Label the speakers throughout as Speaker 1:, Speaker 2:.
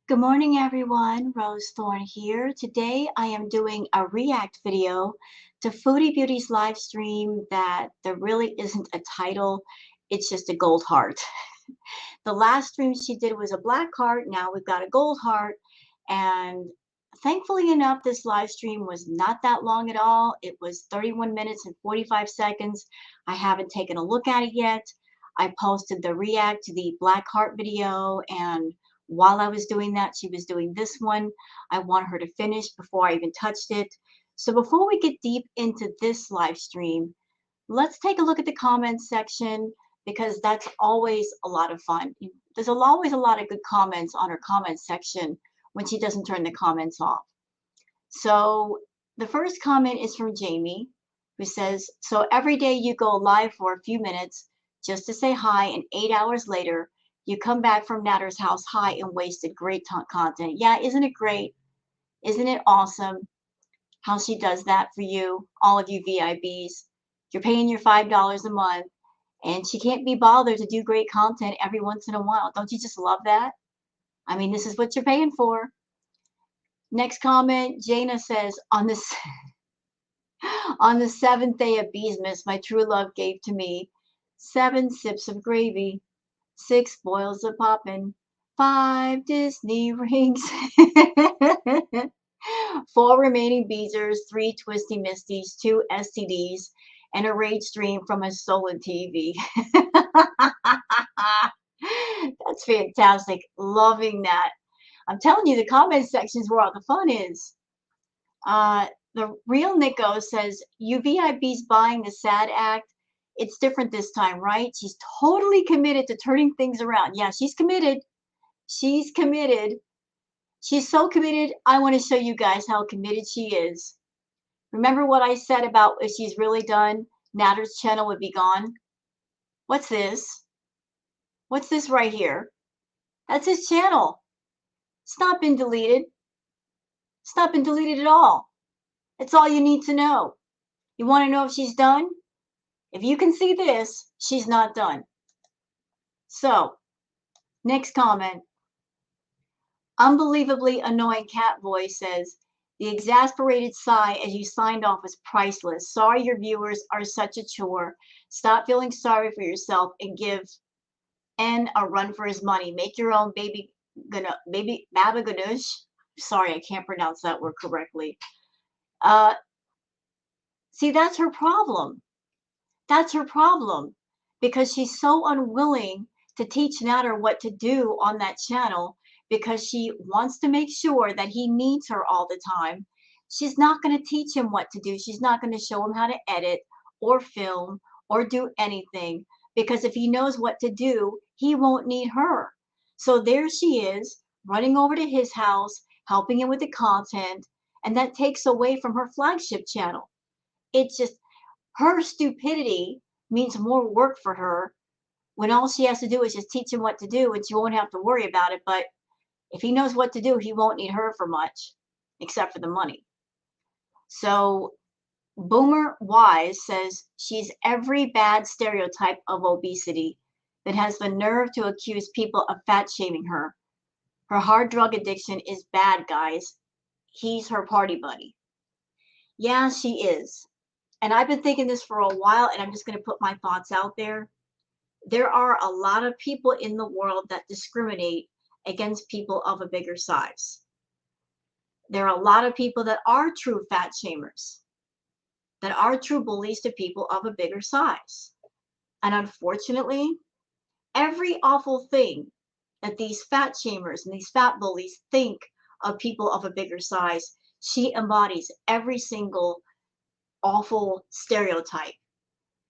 Speaker 1: Good morning, everyone. Rose Thorn here. Today I am doing a react video to Foodie Beauty's live stream that there really isn't a title. It's just a gold heart. The last stream she did was a black heart. Now we've got a gold heart. And thankfully enough, this live stream was not that long at all. It was 31 minutes and 45 seconds. I haven't taken a look at it yet. I posted the react to the black heart video, and while I was doing that, she was doing this one. I want her to finish before I even touched it. So before we get deep into this live stream, let's take a look at the comments section because that's always a lot of fun. There's always a lot of good comments on her comments section when she doesn't turn the comments off. So the first comment is from Jamie, who says, so every day you go live for a few minutes just to say hi, and 8 hours later, you come back from Natter's house high and wasted great content. Yeah, isn't it great? Isn't it awesome how she does that for you, all of you VIBs? You're paying your $5 a month, and she can't be bothered to do great content every once in a while. Don't you just love that? I mean, this is what you're paying for. Next comment, Jana says, on this on the seventh day of Beesmas, my true love gave to me 7 sips of gravy, 6 boils of poppin', 5 Disney rings, 4 remaining Beezers, 3 Twisty Misties, 2 STDs, and a rage stream from a stolen TV. That's fantastic. Loving that. I'm telling you, the comment section is where all the fun is. The real Nico says, UVIB's buying the sad act. It's different this time, right? She's totally committed to turning things around. Yeah, she's committed. She's committed. She's so committed. I want to show you guys how committed she is. Remember what I said about if she's really done, Natter's channel would be gone? What's this? What's this right here? That's his channel. It's not been deleted. It's not been deleted at all. That's all you need to know. You want to know if she's done? If you can see this, she's not done. So, next comment. Unbelievably annoying cat voice says, the exasperated sigh as you signed off was priceless. Sorry your viewers are such a chore. Stop feeling sorry for yourself and give N a run for his money. Make your own baby baba ganoush. Sorry, I can't pronounce that word correctly. See, that's her problem. That's her problem, because she's so unwilling to teach Natter what to do on that channel because she wants to make sure that he needs her all the time. She's not going to teach him what to do. She's not going to show him how to edit or film or do anything, because if he knows what to do, he won't need her. So there she is, running over to his house, helping him with the content, and that takes away from her flagship channel. It's just, her stupidity means more work for her when all she has to do is just teach him what to do and she won't have to worry about it. But if he knows what to do, he won't need her for much except for the money. So Boomer Wise says she's every bad stereotype of obesity that has the nerve to accuse people of fat shaming her. Her hard drug addiction is bad, guys. He's her party buddy. Yeah, she is. And I've been thinking this for a while, and I'm just going to put my thoughts out there. There are a lot of people in the world that discriminate against people of a bigger size. There are a lot of people that are true fat shamers, that are true bullies to people of a bigger size. And unfortunately, every awful thing that these fat shamers and these fat bullies think of people of a bigger size, she embodies every single awful stereotype.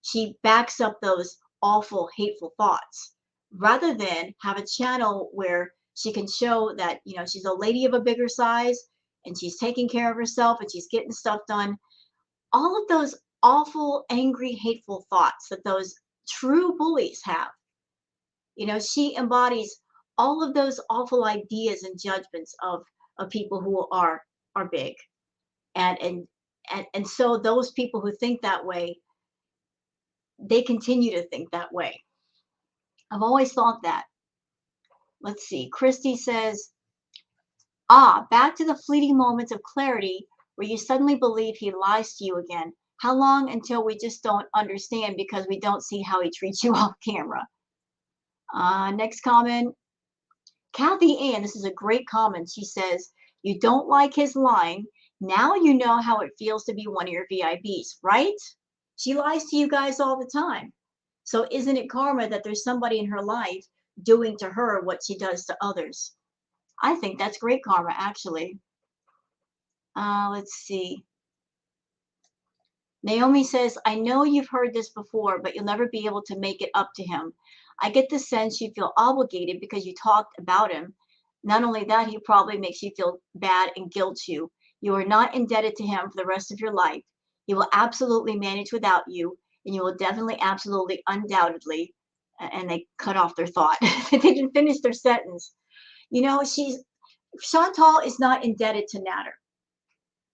Speaker 1: She backs up those awful, hateful thoughts, rather than have a channel where she can show that, you know, she's a lady of a bigger size and she's taking care of herself and she's getting stuff done. All of those awful, angry, hateful thoughts that those true bullies have, you know, she embodies all of those awful ideas and judgments of people who are big. And so those people who think that way, they continue to think that way. I've always thought that. Let's see. Christy says, Back to the fleeting moments of clarity where you suddenly believe he lies to you again. How long until we just don't understand because we don't see how he treats you off camera? Next comment. Kathy Ann, this is a great comment. She says, you don't like his lying. Now you know how it feels to be one of your VIPs, right? She lies to you guys all the time. So isn't it karma that there's somebody in her life doing to her what she does to others? I think that's great karma, actually. Let's see. Naomi says, I know you've heard this before, but you'll never be able to make it up to him. I get the sense you feel obligated because you talked about him. Not only that, he probably makes you feel bad and guilt you. You are not indebted to him for the rest of your life. He will absolutely manage without you, and you will definitely, absolutely, undoubtedly. And they cut off their thought. They didn't finish their sentence. You know, Chantal is not indebted to Natter.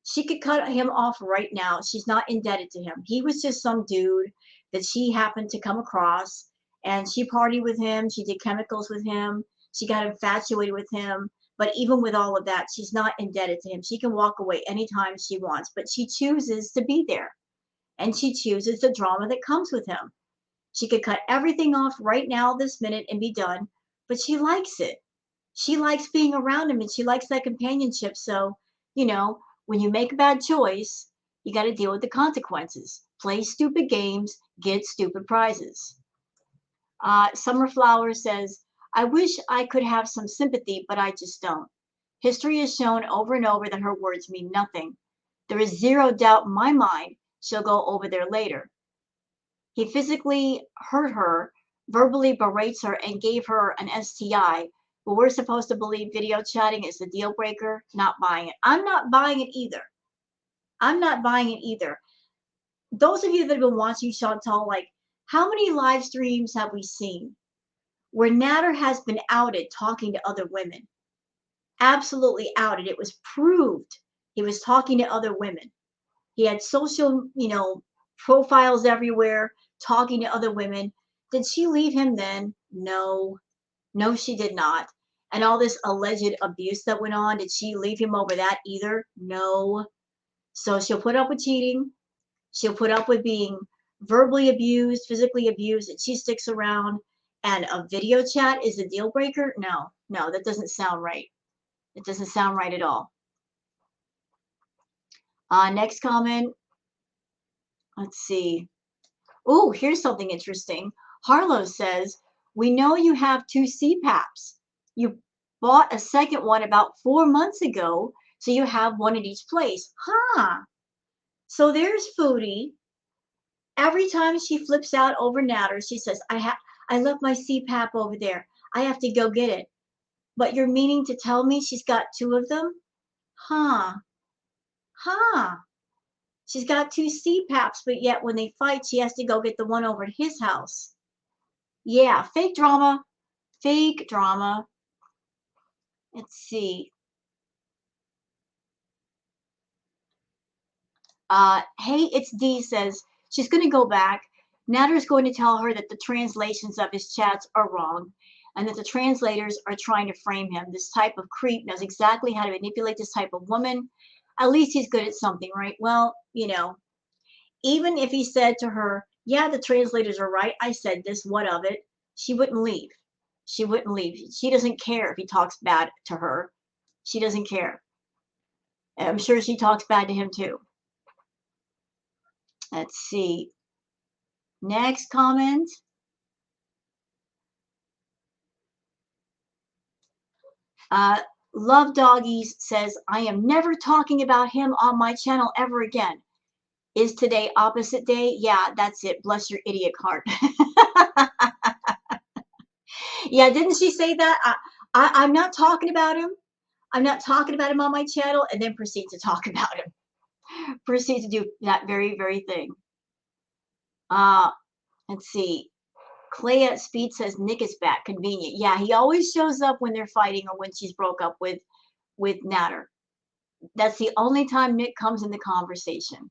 Speaker 1: She could cut him off right now. She's not indebted to him. He was just some dude that she happened to come across, and she partied with him. She did chemicals with him. She got infatuated with him. But even with all of that, she's not indebted to him. She can walk away anytime she wants, but she chooses to be there, and she chooses the drama that comes with him. She could cut everything off right now, this minute, and be done, but she likes it. She likes being around him and she likes that companionship. So, you know, when you make a bad choice, you got to deal with the consequences. Play stupid games, get stupid prizes. Summer Flower says, I wish I could have some sympathy, but I just don't. History has shown over and over that her words mean nothing. There is zero doubt in my mind she'll go over there later. He physically hurt her, verbally berates her, and gave her an STI. But we're supposed to believe video chatting is the deal breaker. Not buying it. I'm not buying it either. I'm not buying it either. Those of you that have been watching Chantal, like, how many live streams have we seen where Natter has been outed talking to other women? Absolutely outed. It was proved he was talking to other women. He had social, profiles everywhere, talking to other women. Did she leave him then? No. No, she did not. And all this alleged abuse that went on, did she leave him over that either? No. So she'll put up with cheating. She'll put up with being verbally abused, physically abused, and she sticks around. And a video chat is a deal breaker? No, no, that doesn't sound right. It doesn't sound right at all. Next comment. Let's see. Oh, here's something interesting. Harlow says, we know you have two CPAPs. You bought a second one about 4 months ago, so you have one at each place. Huh. So there's Foodie. Every time she flips out over Natter, she says, I left my CPAP over there. I have to go get it. But you're meaning to tell me she's got two of them? Huh. Huh. She's got two CPAPs, but yet when they fight, she has to go get the one over at his house. Yeah, fake drama. Fake drama. Let's see. Hey, it's D says she's going to go back. Natter's going to tell her that the translations of his chats are wrong and that the translators are trying to frame him. This type of creep knows exactly how to manipulate this type of woman. At least he's good at something, right? Well, even if he said to her, yeah, the translators are right. I said this, what of it? She wouldn't leave. She wouldn't leave. She doesn't care if he talks bad to her. She doesn't care. I'm sure she talks bad to him too. Let's see. Next comment. Love Doggies says, I am never talking about him on my channel ever again. Is today opposite day? Yeah, that's it. Bless your idiot heart. Yeah, didn't she say that? I'm not talking about him. I'm not talking about him on my channel, and then proceed to talk about him. Proceed to do that very, very thing. Let's see. Clay at Speed says Nick is back. Convenient. Yeah, he always shows up when they're fighting or when she's broke up with Natter. That's the only time Nick comes in the conversation.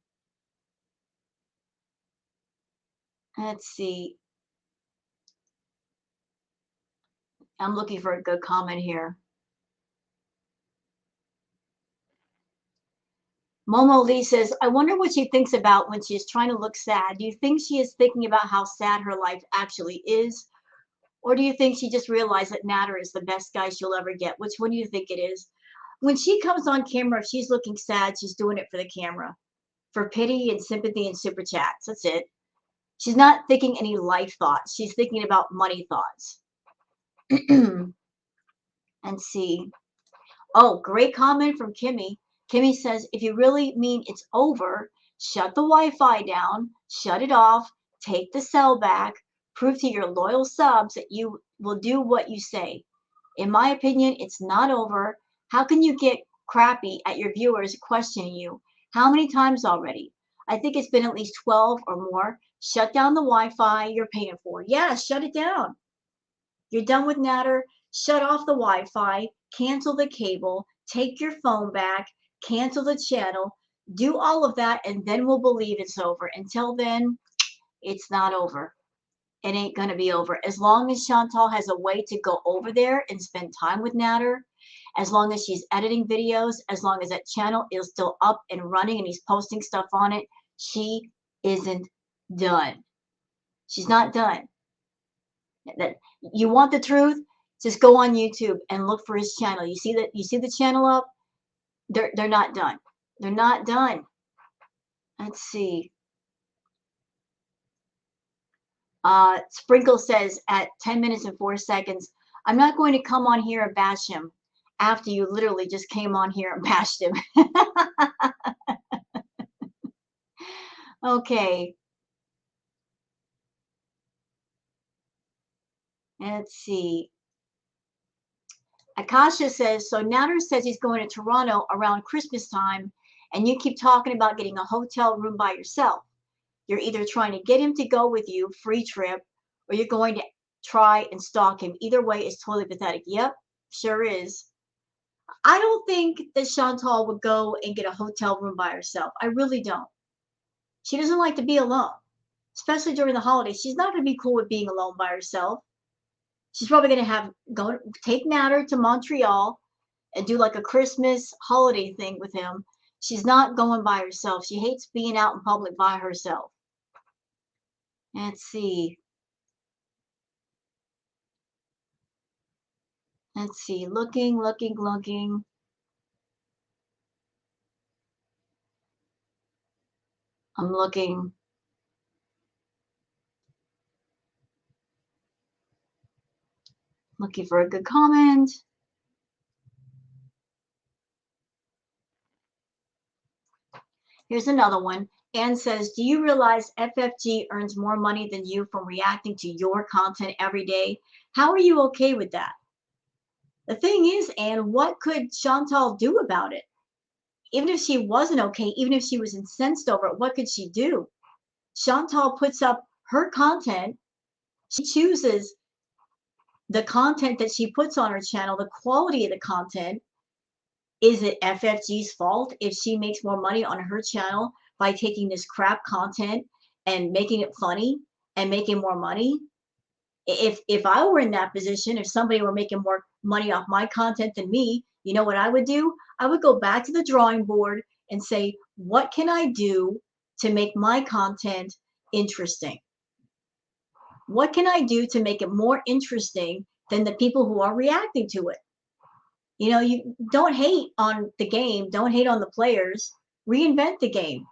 Speaker 1: Let's see. I'm looking for a good comment here. Momo Lee says, I wonder what she thinks about when she is trying to look sad. Do you think she is thinking about how sad her life actually is? Or do you think she just realized that Natter is the best guy she'll ever get? Which one do you think it is? When she comes on camera, if she's looking sad, she's doing it for the camera, for pity and sympathy and super chats. That's it. She's not thinking any life thoughts. She's thinking about money thoughts. And see. Oh, great comment from Kimmy. Kimmy says, if you really mean it's over, shut the Wi-Fi down, shut it off, take the cell back, prove to your loyal subs that you will do what you say. In my opinion, it's not over. How can you get crappy at your viewers questioning you? How many times already? I think it's been at least 12 or more. Shut down the Wi-Fi you're paying for. Yeah, shut it down. You're done with Natter. Shut off the Wi-Fi. Cancel the cable. Take your phone back. Cancel the channel. Do all of that, and then we'll believe it's over. Until then, it's not over. It ain't going to be over. As long as Chantal has a way to go over there and spend time with Natter, as long as she's editing videos, as long as that channel is still up and running and he's posting stuff on it, she isn't done. She's not done. That you want the truth? Just go on YouTube and look for his channel. You see that? You see the channel up? They're not done. They're not done. Let's see. Sprinkle says at 10 minutes and 4 seconds, I'm not going to come on here and bash him after you literally just came on here and bashed him. Okay. Let's see. Akasha says, so Natter says he's going to Toronto around Christmas time, and you keep talking about getting a hotel room by yourself. You're either trying to get him to go with you, free trip, or you're going to try and stalk him. Either way is totally pathetic. Yep, sure is. I don't think that Chantal would go and get a hotel room by herself. I really don't. She doesn't like to be alone, especially during the holidays. She's not going to be cool with being alone by herself. She's probably going to take Natter to Montreal and do like a Christmas holiday thing with him. She's not going by herself. She hates being out in public by herself. Let's see. Let's see. Looking. I'm looking. Looking for a good comment. Here's another one. Anne says, do you realize FFG earns more money than you from reacting to your content every day? How are you okay with that? The thing is, Anne, what could Chantal do about it? Even if she wasn't okay, even if she was incensed over it, what could she do? Chantal puts up her content. She chooses the content that she puts on her channel, the quality of the content. Is it FFG's fault if she makes more money on her channel by taking this crap content and making it funny and making more money? If I were in that position, if somebody were making more money off my content than me, you know what I would do? I would go back to the drawing board and say, what can I do to make my content interesting? What can I do to make it more interesting than the people who are reacting to it? You know, you don't hate on the game, don't hate on the players, reinvent the game,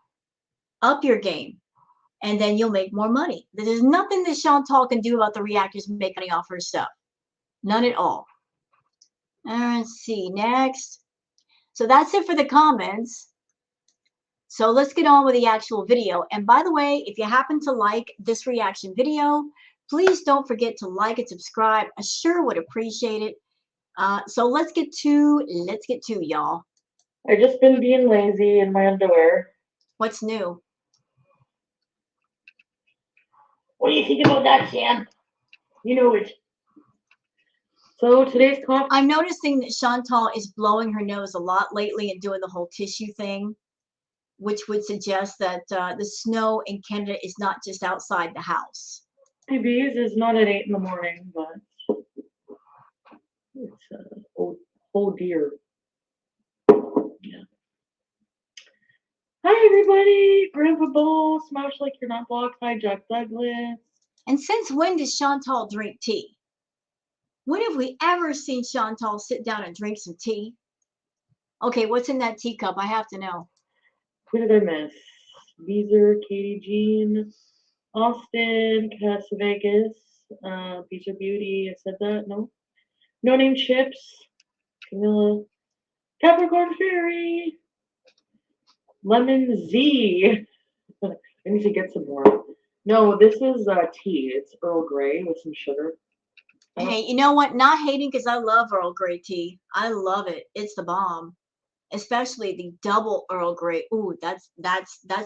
Speaker 1: up your game, and then you'll make more money. There's nothing that Chantal can do about the reactors making money off her stuff. None at all. Let's see, next. So that's it for the comments. So let's get on with the actual video. And by the way, if you happen to like this reaction video, please don't forget to like and subscribe. I sure would appreciate it. So let's get to y'all.
Speaker 2: I just been being lazy in my underwear.
Speaker 1: What's new?
Speaker 2: What do you think about that, Sam? You know it. So today's talk.
Speaker 1: I'm noticing that Chantal is blowing her nose a lot lately and doing the whole tissue thing, which would suggest that the snow in Canada is not just outside the house.
Speaker 2: Bees is not at 8 in the morning, but it's oh dear. Yeah. Hi everybody! Grandpa Bull, Smash Like You're Not Blocked. Hi Jack Douglas.
Speaker 1: And since when does Chantal drink tea? When have we ever seen Chantal sit down and drink some tea? Okay, what's in that teacup? I have to know.
Speaker 2: Who did I miss? Beezer, Katie Jean, Austin, Casavegas, Beezer Beauty. I said that? No? No Name Chips, Camilla, Capricorn Fairy, Lemon Z. I need to get some more. No, this is tea. It's Earl Grey with some sugar.
Speaker 1: Hey, you know what? Not hating because I love Earl Grey tea. I love it. It's the bomb. Especially the double Earl Grey. Ooh, that's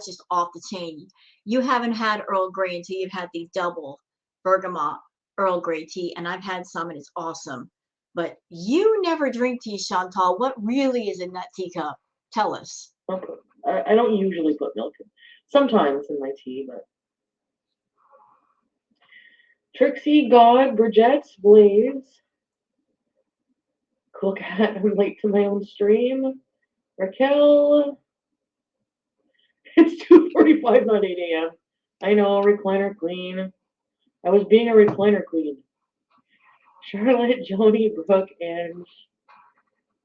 Speaker 1: just off the chain. You haven't had Earl Grey until you've had the double bergamot Earl Grey tea, and I've had some and it's awesome. But you never drink tea, Chantal. What really is in that teacup? Tell us.
Speaker 2: Okay. I don't usually put milk in. Sometimes in my tea, but Trixie, God, Bridget, Blaze, Cool Cat, I'm late to my own stream. Raquel, it's 2:45, not 8 a.m. I know, recliner queen. I was being a recliner queen. Charlotte, Joni, Brooke, and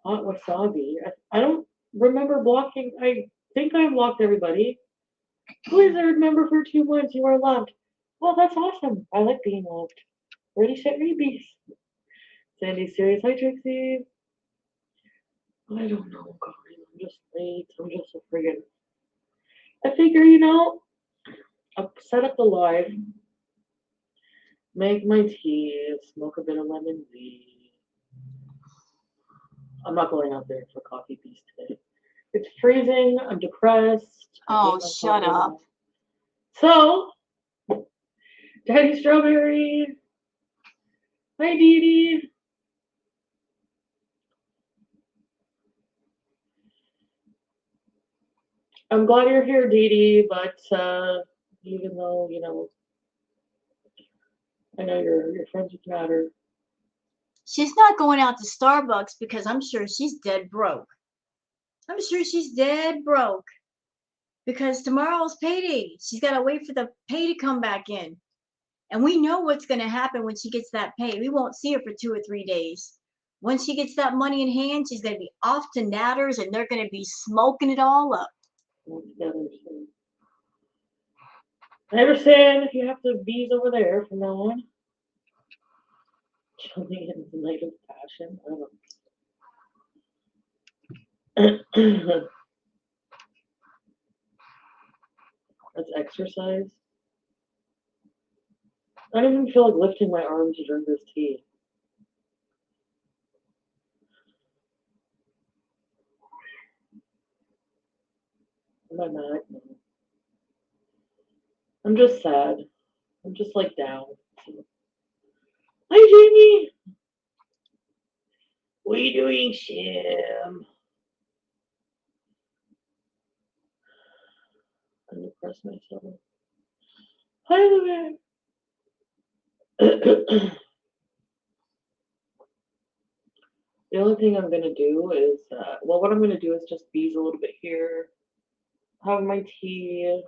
Speaker 2: Hot Wasabi. I don't remember blocking. I think I blocked everybody. Blizzard member for 2 months. You are loved. Well, that's awesome. I like being loved. Ready, set, rebeat. Sandy, serious. Hi, Trixie. I don't know, guys. I'm just late. I'm just a friggin'. I figure, I'll set up the live, make my tea, smoke a bit of lemon tea. I'm not going out there for coffee peace today. It's freezing. I'm depressed. I
Speaker 1: Oh,
Speaker 2: hate myself
Speaker 1: shut
Speaker 2: right
Speaker 1: up.
Speaker 2: now. So, Daddy Strawberry. Hi, Dee Dee. I'm glad you're here, Dee Dee, but even though, I know your friends with matter.
Speaker 1: She's not going out to Starbucks because I'm sure she's dead broke. I'm sure she's dead broke because tomorrow's payday. She's got to wait for the pay to come back in. And we know what's going to happen when she gets that pay. We won't see her for 2 or 3 days. Once she gets that money in hand, she's going to be off to Natters and they're going to be smoking it all up.
Speaker 2: I understand if you have to bees over there from now on. Chilling in the night of passion. I don't know. That's exercise. I don't even feel like lifting my arms to drink this tea. Am I mad? No. I'm just sad. I'm just like down. Hi, Jamie. What are you doing, Sam? I'm depressed myself. Hi, Louie. The only thing I'm gonna do is, what I'm gonna do is just bees a little bit here. Have my tea.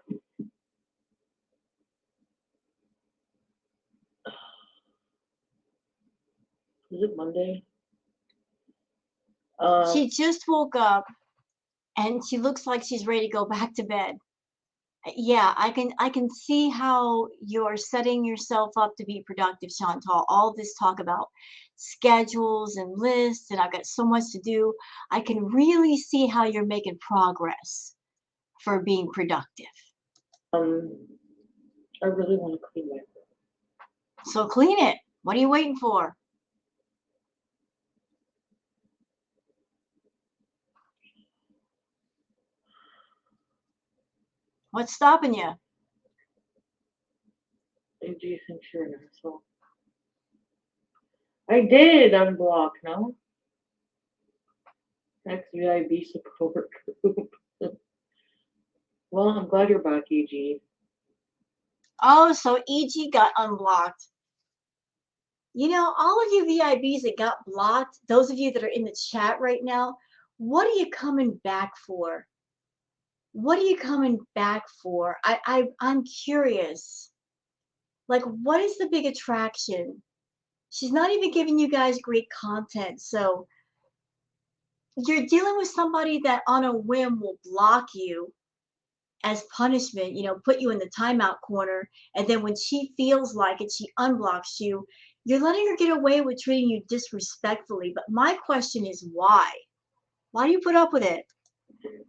Speaker 2: Is it Monday?
Speaker 1: She just woke up and she looks like she's ready to go back to bed. Yeah, I can see how you're setting yourself up to be productive, Chantal. All this talk about schedules and lists, and I've got so much to do. I can really see how you're making progress for being productive.
Speaker 2: um, I really want to clean my room.
Speaker 1: So clean it. What are you waiting for? What's stopping you?
Speaker 2: Do you think you're an asshole? I did unblock, no? XVIB support group. Well, I'm glad you're back, EG.
Speaker 1: Oh, so EG got unblocked. You know, all of you VIBs that got blocked, those of you that are in the chat right now, what are you coming back for? What are you coming back for? I'm curious. Like, what is the big attraction? She's not even giving you guys great content. So you're dealing with somebody that on a whim will block you as punishment, put you in the timeout corner. And then when she feels like it, she unblocks you. You're letting her get away with treating you disrespectfully. But my question is why? Why do you put up with it?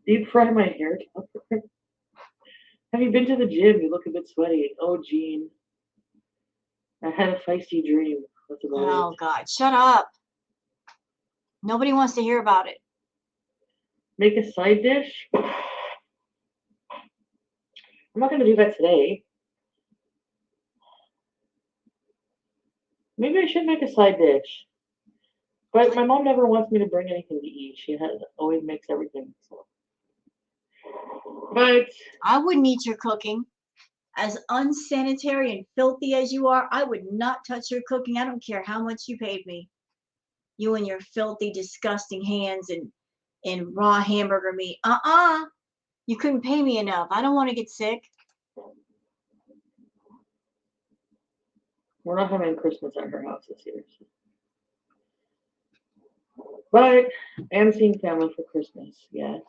Speaker 2: Deep fry my hair. Have you been to the gym? You look a bit sweaty. Oh, Gene. I had a feisty dream. That's about it.
Speaker 1: Oh, God, shut up. Nobody wants to hear about it.
Speaker 2: Make a side dish? I'm not going to do that today. Maybe I should make a side dish. But my mom never wants me to bring anything to eat. She always makes everything. So. But
Speaker 1: I wouldn't eat your cooking. As unsanitary and filthy as you are, I would not touch your cooking. I don't care how much you paid me. You and your filthy, disgusting hands and raw hamburger meat. You couldn't pay me enough. I don't want to get sick.
Speaker 2: we're not having Christmas at her house this year. So. But I am seeing family for Christmas, yes.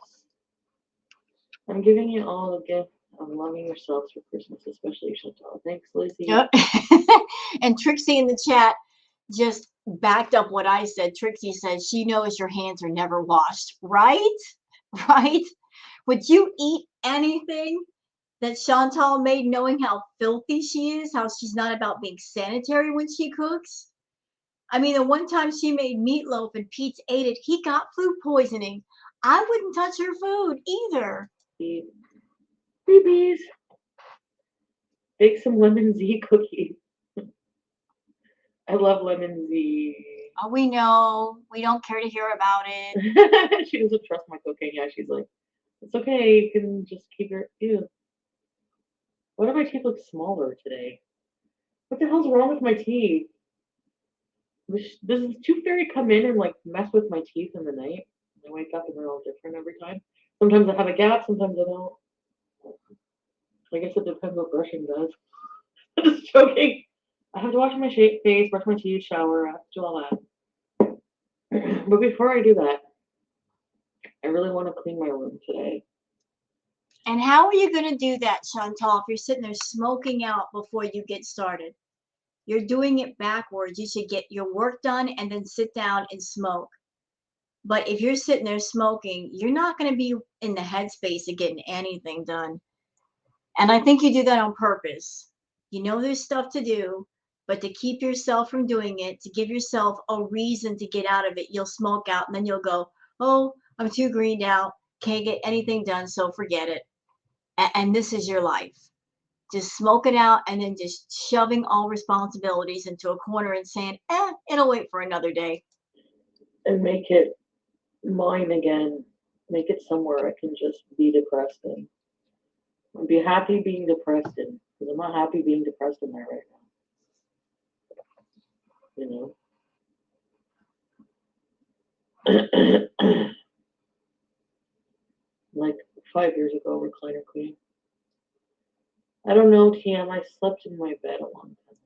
Speaker 2: I'm giving you all the gift of loving yourselves for Christmas, especially Chantal. Thanks, Lizzie.
Speaker 1: Yep. And Trixie in the chat just backed up what I said. Trixie says she knows your hands are never washed. Right? Right? Would you eat anything that Chantal made knowing how filthy she is, how she's not about being sanitary when she cooks? I mean, the one time she made meatloaf and Pete ate it, he got food poisoning. I wouldn't touch her food either.
Speaker 2: Babies. Bake some lemon Z cookies. I love lemon Z.
Speaker 1: Oh, we know. We don't care to hear about it.
Speaker 2: She doesn't trust my cooking. Yeah, she's like, it's okay. You can just keep your. Ew. Why do my teeth look smaller today? What the hell's wrong with my teeth? Does Tooth Fairy come in and like mess with my teeth in the night? I wake up and they're all different every time. Sometimes I have a gap, sometimes I don't. I guess it depends what brushing does. I'm just joking. I have to wash my face, brush my teeth, shower, I have to do all that. But before I do that, I really want to clean my room today.
Speaker 1: And how are you going to do that, Chantal, if you're sitting there smoking out before you get started? You're doing it backwards. You should get your work done and then sit down and smoke. But if you're sitting there smoking, you're not going to be in the headspace of getting anything done. And I think you do that on purpose. You know there's stuff to do, but to keep yourself from doing it, to give yourself a reason to get out of it, you'll smoke out and then you'll go, oh, I'm too greened out, can't get anything done, so forget it. And this is your life. Just smoke it out and then just shoving all responsibilities into a corner and saying, it'll wait for another day.
Speaker 2: And make it mine again. Make it somewhere I can just be depressed in. And be happy being depressed in. Because I'm not happy being depressed in there right now. You know? Like 5 years ago, recliner queen. I don't know, TM. I slept in my bed a long time ago.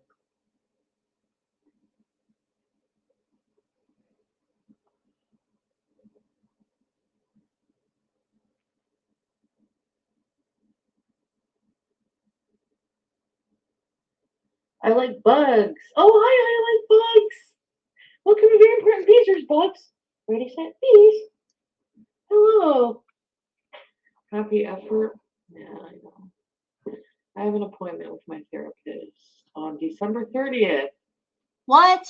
Speaker 2: I like bugs. Oh, hi, I like bugs. What can be very important bees? There's bugs. Ready, set, bees. Hello. Happy effort. Yeah, I know. I have an appointment with my therapist on December 30th.
Speaker 1: What?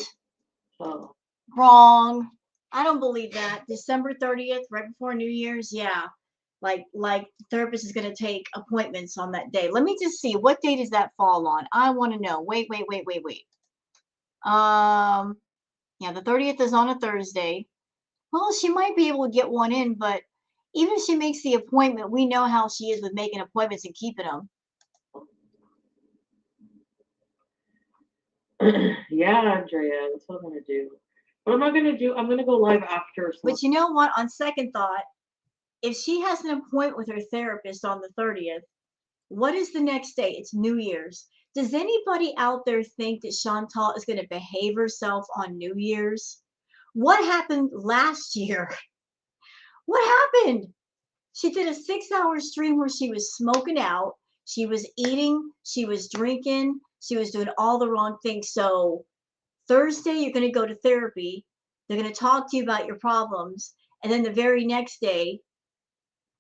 Speaker 2: So.
Speaker 1: Wrong. I don't believe that. December 30th, right before New Year's. Yeah. Like the therapist is going to take appointments on that day. Let me just see. What day does that fall on? I want to know. Wait. Yeah, the 30th is on a Thursday. Well, she might be able to get one in, but even if she makes the appointment, we know how she is with making appointments and keeping them.
Speaker 2: Yeah, Andrea, that's what I'm going to do. What am I going to do? I'm going to go live after.
Speaker 1: But you know what? On second thought, if she has an appointment with her therapist on the 30th, what is the next day? It's New Year's. Does anybody out there think that Chantal is going to behave herself on New Year's? What happened last year? What happened? She did a 6-hour stream where she was smoking out, she was eating, she was drinking, she was doing all the wrong things. So Thursday, you're going to go to therapy. They're going to talk to you about your problems. And then the very next day,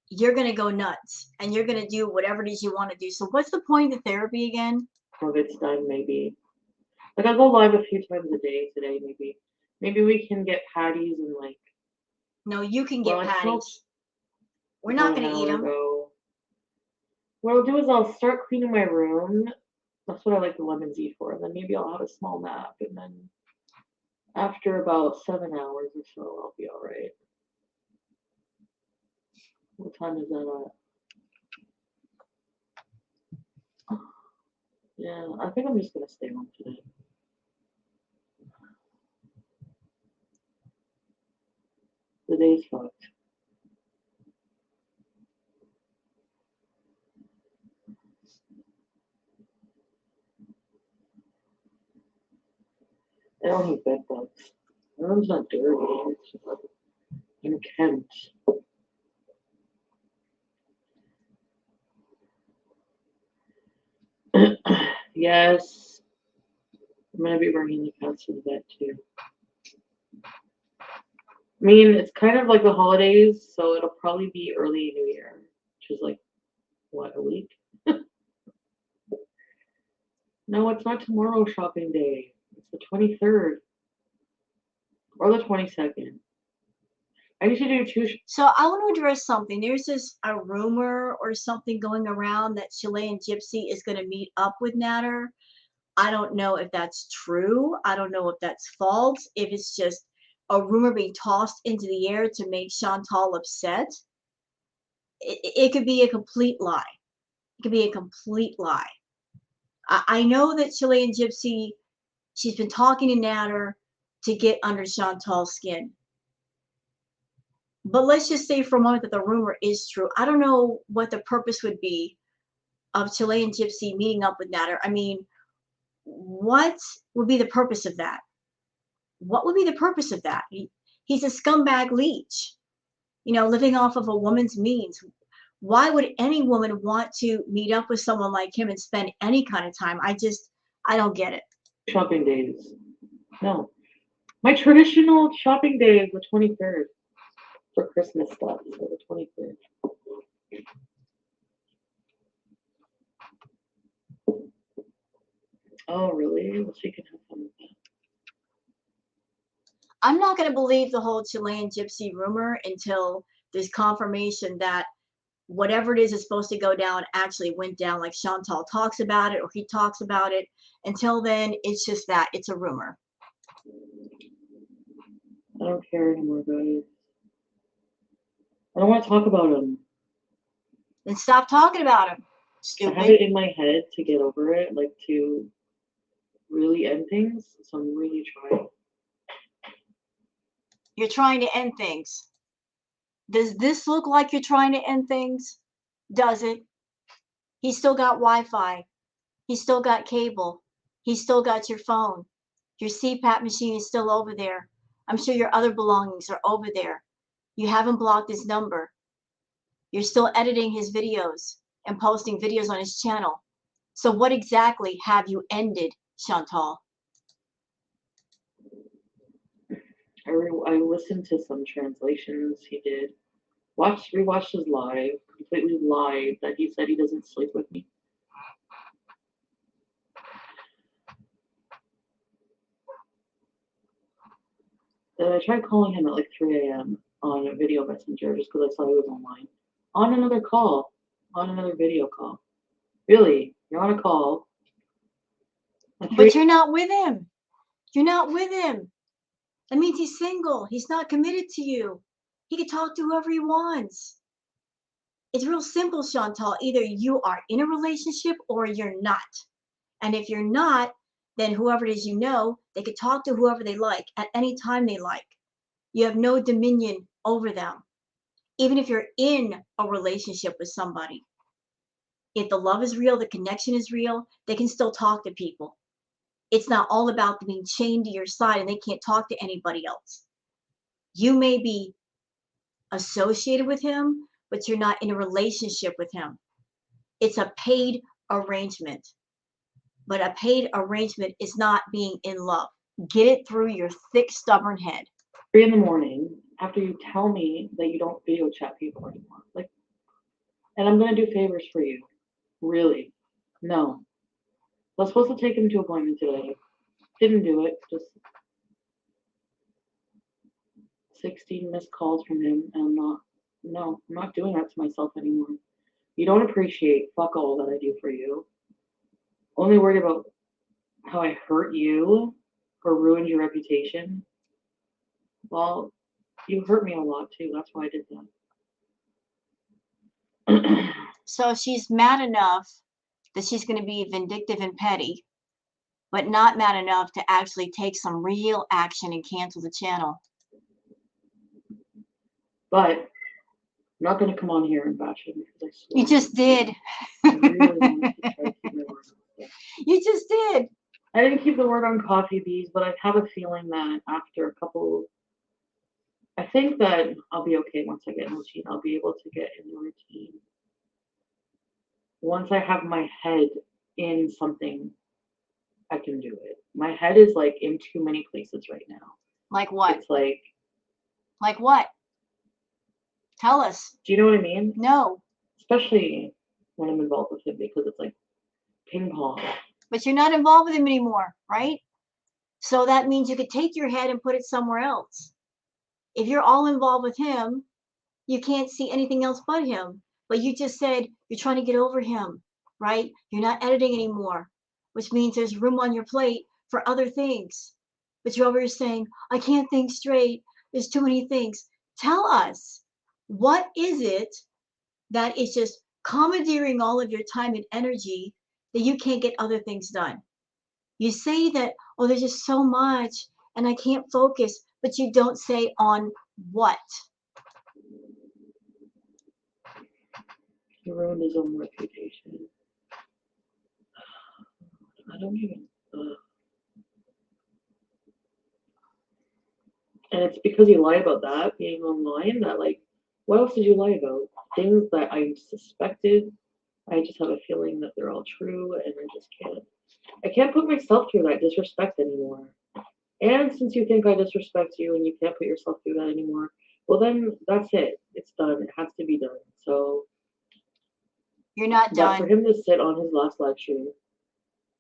Speaker 1: you're going to go nuts and you're going to do whatever it is you want to do. So what's the point of therapy again?
Speaker 2: If it's done, maybe. Like I'll go live a few times a day today, maybe. Maybe we can get patties and like.
Speaker 1: No, you can get
Speaker 2: Well,
Speaker 1: patties. We're not going to eat them.
Speaker 2: What I'll do is I'll start cleaning my room. That's what I like the lemon tea for. And then maybe I'll have a small nap. And then after about 7 hours or so, I'll be all right. What time is that at? Yeah, I think I'm just going to stay home today. The day's fucked. I don't have bed bugs. My room's not dirty. It's just like unkempt. Yes. I'm going to be bringing the cats to the bed too. I mean, it's kind of like the holidays, so it'll probably be early New Year, which is like, what, a week? No, it's not tomorrow shopping day. It's the 23rd or the 22nd. I need to do two.
Speaker 1: So I want to address something. There's a rumor or something going around that Chilean Gypsy is going to meet up with Natter. I don't know if that's true. I don't know if that's false. If it's just a rumor being tossed into the air to make Chantal upset. It could be a complete lie. It could be a complete lie. I know that Chilean Gypsy, she's been talking to Natter to get under Chantal's skin. But let's just say for a moment that the rumor is true. I don't know what the purpose would be of Chilean Gypsy meeting up with Natter. I mean, what would be the purpose of that? What would be the purpose of that? He's a scumbag leech, living off of a woman's means. Why would any woman want to meet up with someone like him and spend any kind of time? I don't get it.
Speaker 2: Shopping days. No. My traditional shopping day is the 23rd for Christmas stuff. So the 23rd. Oh, really? Well, she can have fun with that.
Speaker 1: I'm not going to believe the whole Chilean Gypsy rumor until there's confirmation that whatever it is supposed to go down actually went down, like Chantal talks about it or he talks about it. Until then, it's just that. It's a rumor.
Speaker 2: I don't care anymore, guys. I don't want to talk about him.
Speaker 1: Then stop talking about him, stupid.
Speaker 2: I have it in my head to get over it, like to really end things. So I'm really trying.
Speaker 1: You're trying to end things. Does this look like you're trying to end things? Does it? He's still got Wi-Fi. He's still got cable. He's still got your phone. Your CPAP machine is still over there. I'm sure your other belongings are over there. You haven't blocked his number. You're still editing his videos and posting videos on his channel. So what exactly have you ended, Chantal?
Speaker 2: I listened to some translations he did. Rewatched his live. Completely lied that he said he doesn't sleep with me. I tried calling him at like 3 a.m. on a video messenger just because I saw he was online. On another call. On another video call. Really? You're on a call.
Speaker 1: But you're not with him. You're not with him. That means he's single. He's not committed to you. He can talk to whoever he wants. It's real simple, Chantal. Either you are in a relationship or you're not. And if you're not, then whoever it is they could talk to whoever they like at any time they like. You have no dominion over them. even if you're in a relationship with somebody, if the love is real, the connection is real, they can still talk to people. It's not all about them being chained to your side and they can't talk to anybody else. You may be associated with him, but you're not in a relationship with him. It's a paid arrangement. But a paid arrangement is not being in love. Get it through your thick, stubborn head.
Speaker 2: 3 in the morning after you tell me that you don't video chat people anymore. Like, and I'm gonna do favors for you. Really? No. I was supposed to take him to an appointment today. Didn't do it. Just 16 missed calls from him, and I'm not doing that to myself anymore. You don't appreciate fuck all that I do for you. Only worried about how I hurt you or ruined your reputation. Well, you hurt me a lot too. That's why I did that.
Speaker 1: So she's mad enough that she's going to be vindictive and petty, but not mad enough to actually take some real action and cancel the channel.
Speaker 2: But I'm not going to come on here and bash him because I swear.
Speaker 1: You just did.
Speaker 2: I really wanted to try to keep my word on.
Speaker 1: You just did.
Speaker 2: I didn't keep the word on coffee bees, but I have a feeling that after a couple, I think that I'll be okay once I get in the routine. I'll be able to get in the routine. Once I have my head in something, I can do it. My head is like in too many places right now.
Speaker 1: Like what?
Speaker 2: It's like
Speaker 1: what? Tell us.
Speaker 2: Do you know what I mean?
Speaker 1: No.
Speaker 2: Especially when I'm involved with him because it's like ping pong.
Speaker 1: But you're not involved with him anymore, right? So that means you could take your head and put it somewhere else. If you're all involved with him, you can't see anything else but him. But you just said you're trying to get over him, right? You're not editing anymore, which means there's room on your plate for other things. But you're over here saying, I can't think straight. There's too many things. Tell us, what is it that is just commandeering all of your time and energy that you can't get other things done? You say that, oh, there's just so much and I can't focus, but you don't say on what.
Speaker 2: He ruined his own reputation. I don't even. And it's because you lie about that being online that, like, what else did you lie about? Things that I suspected. I just have a feeling that they're all true, and I just can't. I can't put myself through that disrespect anymore. And since you think I disrespect you and you can't put yourself through that anymore, well, then that's it. It's done. It has to be done. So.
Speaker 1: You're not done.
Speaker 2: But for him to sit on his last live stream,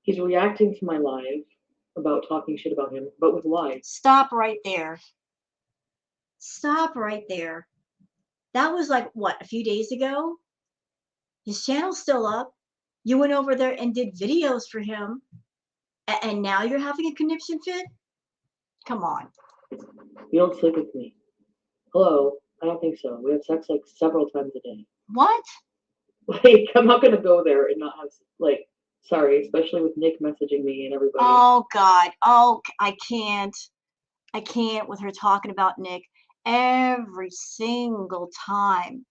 Speaker 2: he's reacting to my live about talking shit about him, but with lies.
Speaker 1: Stop right there. Stop right there. That was like, what, a few days ago? His channel's still up. You went over there and did videos for him. And now you're having a conniption fit? Come on.
Speaker 2: You don't sleep with me. Hello? I don't think so. We have sex like several times a day.
Speaker 1: What?
Speaker 2: Like, I'm not gonna go there and not have, like, sorry, especially with Nick messaging me and everybody.
Speaker 1: Oh, God. Oh, I can't. I can't with her talking about Nick every single time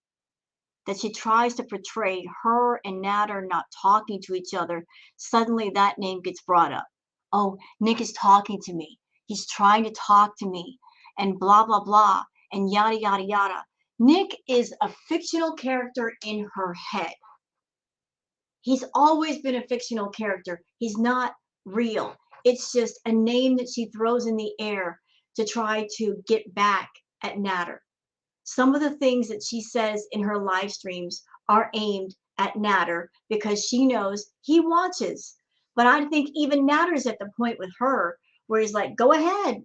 Speaker 1: that she tries to portray her and Natter not talking to each other. Suddenly that name gets brought up. Oh, Nick is talking to me. He's trying to talk to me and blah, blah, blah, and yada, yada, yada. Nick is a fictional character in her head. He's always been a fictional character. He's not real. It's just a name that she throws in the air to try to get back at Natter. Some of the things that she says in her live streams are aimed at Natter because she knows he watches. But I think even Natter's at the point with her where he's like, go ahead.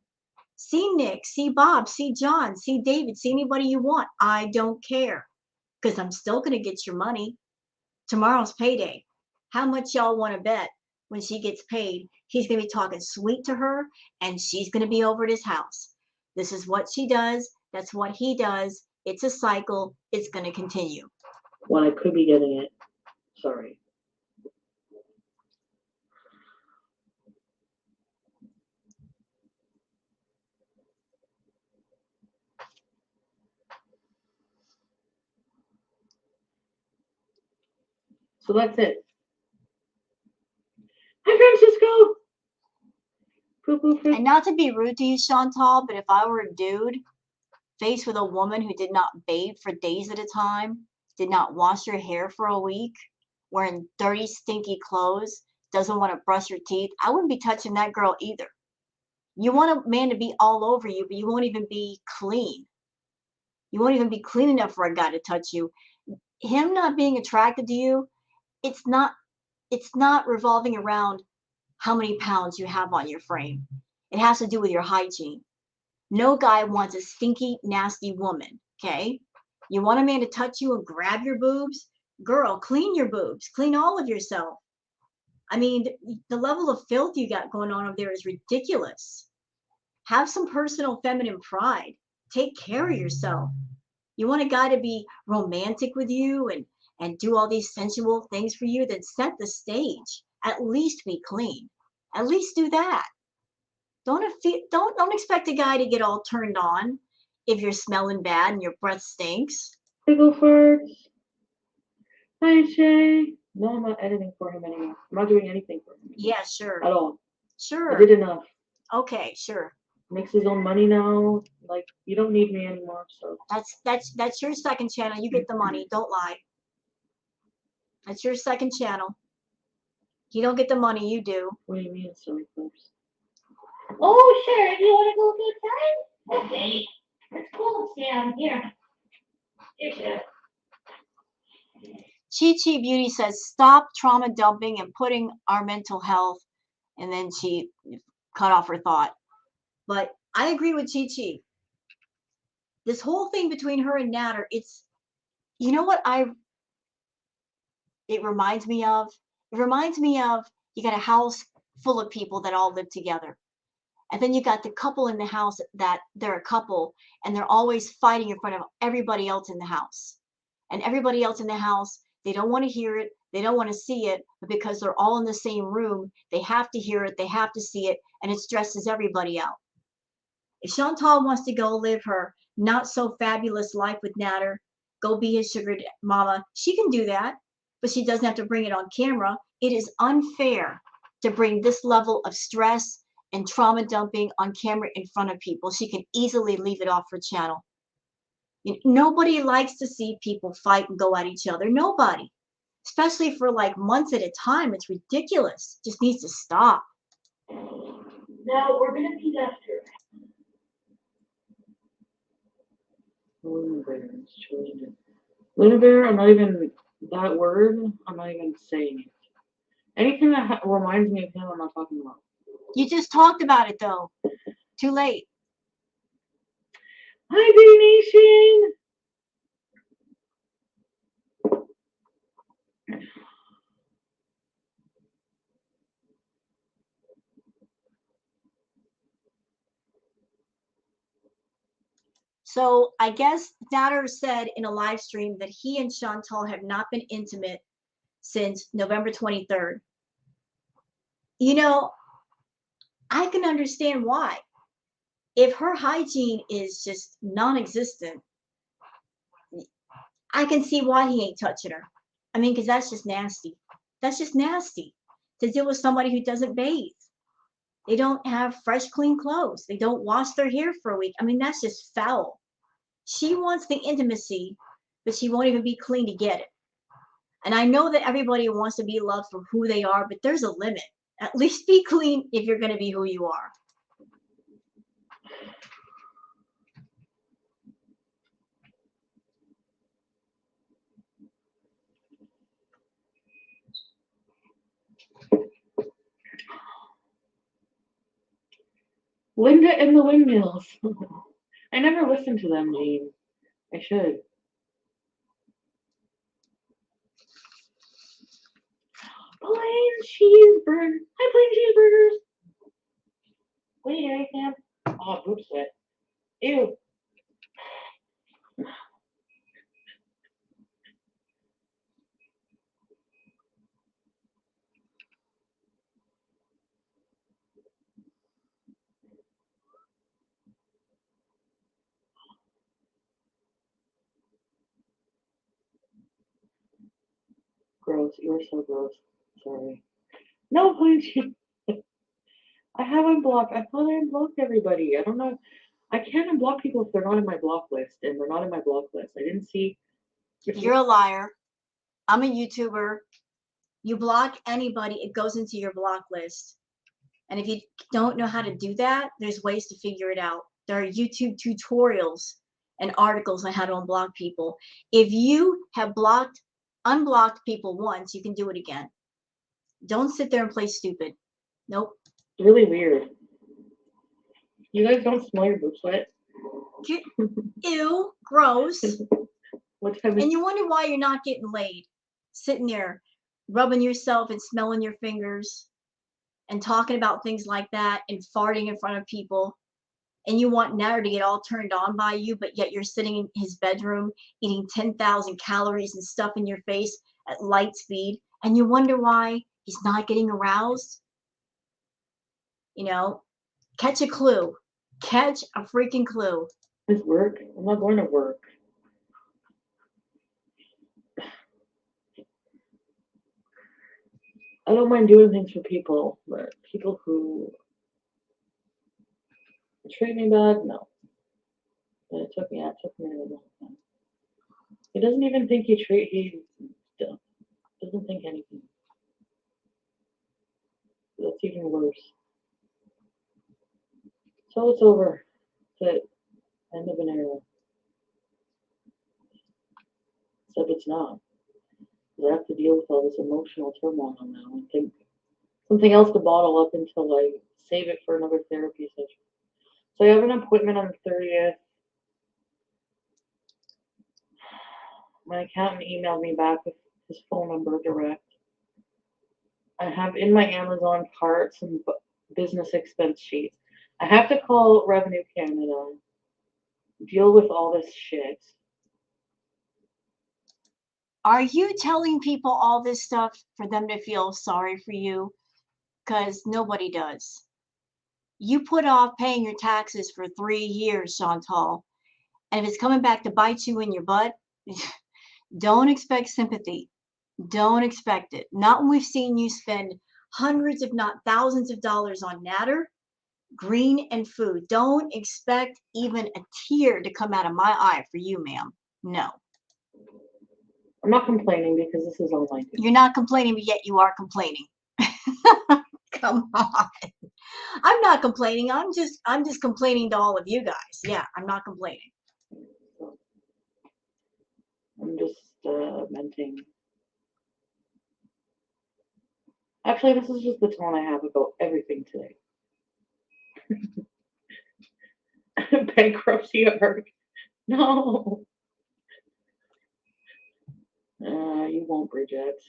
Speaker 1: See Nick, see Bob, see John, see David, see anybody you want. I don't care because I'm still going to get your money. Tomorrow's payday. How much y'all want to bet when she gets paid, he's going to be talking sweet to her and she's going to be over at his house. This is what she does. That's what he does. It's a cycle. It's going to continue.
Speaker 2: When I could be getting it. Sorry. So that's it. Hi, Francisco.
Speaker 1: And not to be rude to you, Chantal, but if I were a dude faced with a woman who did not bathe for days at a time, did not wash her hair for a week, wearing dirty, stinky clothes, doesn't want to brush her teeth, I wouldn't be touching that girl either. You want a man to be all over you, but you won't even be clean. You won't even be clean enough for a guy to touch you. Him not being attracted to you, it's not it's not revolving around how many pounds you have on your frame. It has to do with your hygiene. No guy wants a stinky, nasty woman, okay? You want a man to touch you and grab your boobs? Girl, clean your boobs. Clean all of yourself. I mean, the level of filth you got going on over there is ridiculous. Have some personal feminine pride. Take care of yourself. You want a guy to be romantic with you and do all these sensual things for you, then set the stage. At least be clean. At least do that. Don't expect a guy to get all turned on if you're smelling bad and your breath stinks.
Speaker 2: Wiggle farts. Hi, Shay. No, I'm not editing for him anymore. I'm not doing anything for him anymore.
Speaker 1: Yeah, sure.
Speaker 2: At all.
Speaker 1: Sure.
Speaker 2: I did enough.
Speaker 1: Okay, sure.
Speaker 2: Makes his own money now. Like, you don't need me anymore, so.
Speaker 1: That's your second channel. You get the money. Don't lie. That's your second channel. You don't get the money, you do.
Speaker 2: What do you mean, silly clips?
Speaker 3: Oh, sure. You want to go get time? Okay. It's cold down here. Here, sure.
Speaker 1: Chi Chi Beauty says, stop trauma dumping and putting our mental health. And then she cut off her thought. But I agree with Chi Chi. This whole thing between her and Natter, it's, you know what it reminds me of? It reminds me of you got a house full of people that all live together. And then you got the couple in the house that they're a couple and they're always fighting in front of everybody else in the house. And everybody else in the house, they don't want to hear it, they don't want to see it, but because they're all in the same room, they have to hear it, they have to see it, and it stresses everybody out. If Chantal wants to go live her not so fabulous life with Natter, go be his sugar mama, she can do that, but she doesn't have to bring it on camera. It is unfair to bring this level of stress and trauma dumping on camera in front of people. She can easily leave it off her channel. Nobody likes to see people fight and go at each other. Nobody. Especially for like months at a time. It's ridiculous. It just needs to stop.
Speaker 3: Now we're going to meet after.
Speaker 2: Luna Bear is changing it. Luna Bear, I'm not even, that word, I'm not even saying it. Anything that reminds me of him, I'm not talking about.
Speaker 1: You just talked about it though. Too late.
Speaker 2: Hi, Bee Nation!
Speaker 1: So I guess Natter said in a live stream that he and Chantal have not been intimate since November 23rd. You know, I can understand why. If her hygiene is just non-existent, I can see why he ain't touching her. I mean, because that's just nasty. That's just nasty to deal with somebody who doesn't bathe. They don't have fresh, clean clothes. They don't wash their hair for a week. I mean, that's just foul. She wants the intimacy, but she won't even be clean to get it. And I know that everybody wants to be loved for who they are, but there's a limit. At least be clean if you're going to be who you are.
Speaker 2: Linda and the Windmills. I never listened to them, Jean. I should. Plain cheeseburger. Hi, plain cheeseburgers. What are you doing, Sam? Oh, boob sweat. Ew. Gross. You are so gross. Sorry. No, please. I have unblocked. I thought I unblocked everybody. I don't know. I can't unblock people if they're not in my block list, and they're not in my block list. I didn't see.
Speaker 1: You're a liar. I'm a YouTuber. You block anybody, it goes into your block list. And if you don't know how to do that, there's ways to figure it out. There are YouTube tutorials and articles on how to unblock people. If you have unblocked people once, you can do it again. Don't sit there and play stupid. Nope.
Speaker 2: Really weird. You guys don't smell your boob sweat?
Speaker 1: Ew, gross.
Speaker 2: What type of...
Speaker 1: And you wonder why you're not getting laid. Sitting there, rubbing yourself and smelling your fingers and talking about things like that and farting in front of people. And you want Natter to get all turned on by you, but yet you're sitting in his bedroom eating 10,000 calories and stuff in your face at light speed. And you wonder why he's not getting aroused. You know, catch a clue. Catch a freaking clue.
Speaker 2: This work? I'm not going to work. I don't mind doing things for people, but people who treat me bad, no. But it took me a long time. He doesn't even think he doesn't think anything. That's even worse. So it's over. That's it. End of an era. Except it's not. I have to deal with all this emotional turmoil now and think something else to bottle up until I save it for another therapy session. So I have an appointment on the 30th. My accountant emailed me back with his phone number direct. I have in my Amazon cart some business expense sheets. I have to call Revenue Canada, deal with all this shit.
Speaker 1: Are you telling people all this stuff for them to feel sorry for you? Because nobody does. You put off paying your taxes for 3 years, Chantal, and if it's coming back to bite you in your butt, don't expect sympathy. Don't expect it. Not when we've seen you spend hundreds, if not thousands of dollars on Natter, green, and food. Don't expect even a tear to come out of my eye for you, ma'am. No.
Speaker 2: I'm not complaining because this is all I do.
Speaker 1: You're not complaining, but yet you are complaining. Come on. I'm not complaining. I'm just complaining to all of you guys. Yeah, I'm not complaining.
Speaker 2: I'm just venting. Actually, this is just the tone I have about everything today. Bankruptcy arc. No. You won't, Bridget.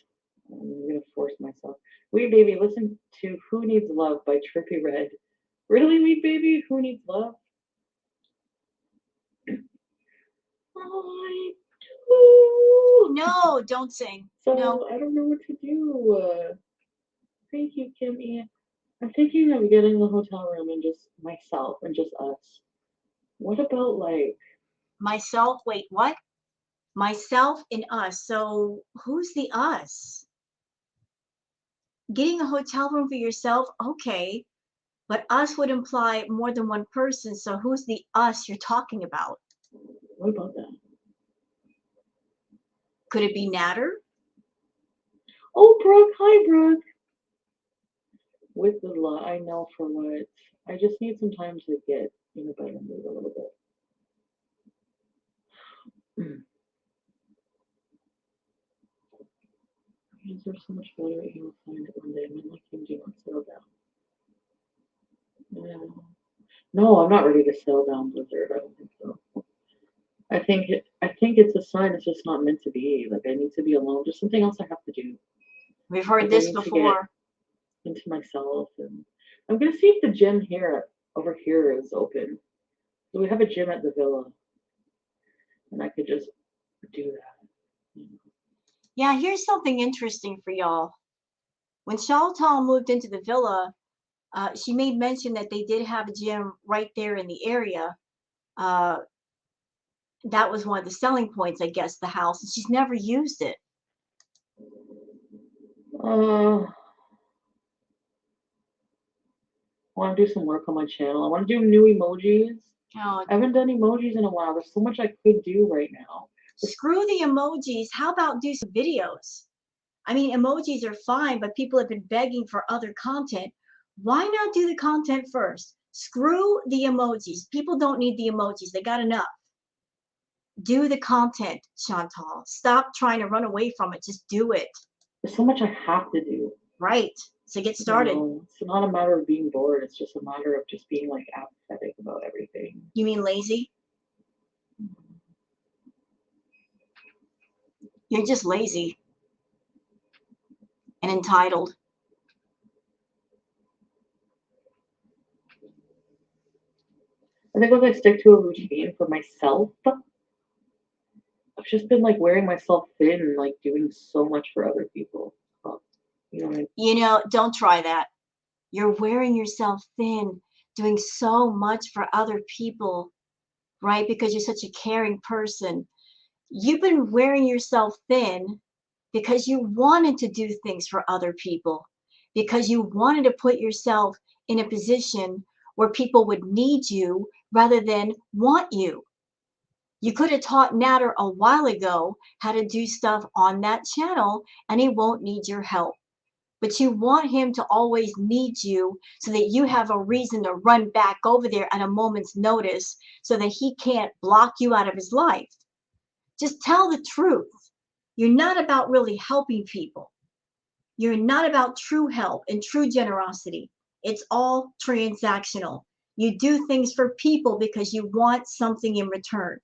Speaker 2: I'm gonna force myself. Wee Baby, listen to Who Needs Love by Trippy Red. Really, Wee Baby? Who Needs Love? I do.
Speaker 1: No, don't sing.
Speaker 2: So
Speaker 1: No.
Speaker 2: I don't know what to do. Thank you, Kimmy. I'm thinking of getting the hotel room and just myself and just us. What about like
Speaker 1: Myself, wait, what? Myself and us. So who's the us? Getting a hotel room for yourself, okay. But us would imply more than one person. So who's the us you're talking about?
Speaker 2: what about that?
Speaker 1: Could it be Natter?
Speaker 2: Oh, Brooke, hi Brooke. With the lot, I know for what. I just need some time to get in a better mood a little bit. Things are so much better. You'll find it one day. I'm like, you do not settle down. Yeah. No, I'm not ready to settle down, Blizzard. I don't think so. I think it's a sign it's just not meant to be. Like I need to be alone. Just something else I have to do.
Speaker 1: We've heard
Speaker 2: Like,
Speaker 1: this before.
Speaker 2: Into myself, and I'm gonna see if the gym here over here is open. So we have a gym at the villa, and I could just do that.
Speaker 1: Yeah, here's something interesting for y'all. When Chantal moved into the villa, she made mention that they did have a gym right there in the area. That was one of the selling points, I guess, the house. And she's never used it.
Speaker 2: I want to do some work on my channel. I want to do new emojis.
Speaker 1: Oh,
Speaker 2: I haven't done emojis in a while. There's so much I could do right now.
Speaker 1: screw the emojis. How about do some videos? I mean, emojis are fine, but people have been begging for other content. Why not do the content first? Screw the emojis. People don't need the emojis. They got enough. Do the content, Chantal. Stop trying to run away from it. Just do it.
Speaker 2: There's so much I have to do.
Speaker 1: Right. So get
Speaker 2: You
Speaker 1: started.
Speaker 2: know, it's not a matter of being bored. It's just a matter of just being like apathetic about everything.
Speaker 1: You mean lazy? You're just lazy and entitled.
Speaker 2: I think once I stick to a routine for myself, I've just been like wearing myself thin and like doing so much for other people. You know what I mean?
Speaker 1: You know, don't try that. You're wearing yourself thin, doing so much for other people, right? Because you're such a caring person. You've been wearing yourself thin because you wanted to do things for other people, because you wanted to put yourself in a position where people would need you rather than want you. You could have taught Natter a while ago how to do stuff on that channel and he won't need your help. But you want him to always need you so that you have a reason to run back over there at a moment's notice so that he can't block you out of his life. Just tell the truth. You're not about really helping people. You're not about true help and true generosity. It's all transactional. You do things for people because you want something in return.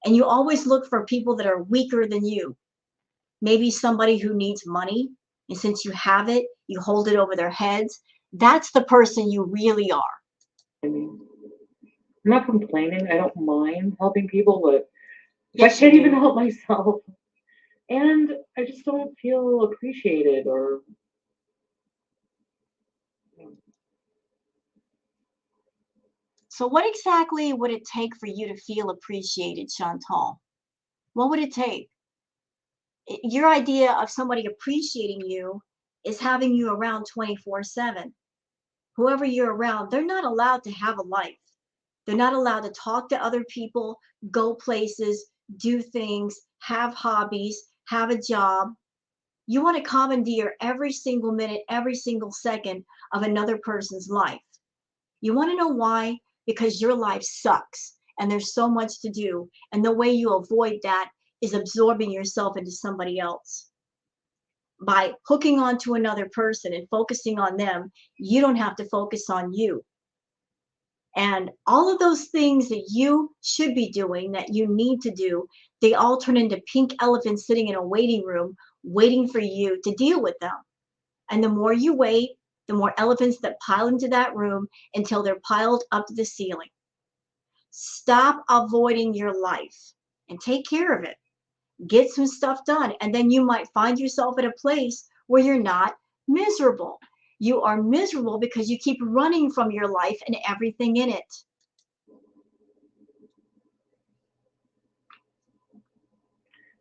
Speaker 1: And you always look for people that are weaker than you. Maybe somebody who needs money. And since you have it, you hold it over their heads. That's the person you really are.
Speaker 2: I mean, I'm not complaining. I don't mind helping people, but if
Speaker 1: Yes,
Speaker 2: I can't
Speaker 1: you
Speaker 2: even
Speaker 1: do.
Speaker 2: help myself, and I just don't feel appreciated or.
Speaker 1: So, what exactly would it take for you to feel appreciated, Chantal? What would it take? Your idea of somebody appreciating you is having you around 24/7. Whoever you're around, they're not allowed to have a life. They're not allowed to talk to other people, go places, do things, have hobbies, have a job. You want to commandeer every single minute, every single second of another person's life. You want to know why? Because your life sucks and there's so much to do. And the way you avoid that is absorbing yourself into somebody else. By hooking on to another person and focusing on them, you don't have to focus on you. And all of those things that you should be doing, that you need to do, they all turn into pink elephants sitting in a waiting room, waiting for you to deal with them. And the more you wait, the more elephants that pile into that room until they're piled up to the ceiling. Stop avoiding your life and take care of it. Get some stuff done. And then you might find yourself at a place where you're not miserable. You are miserable because you keep running from your life and everything in it.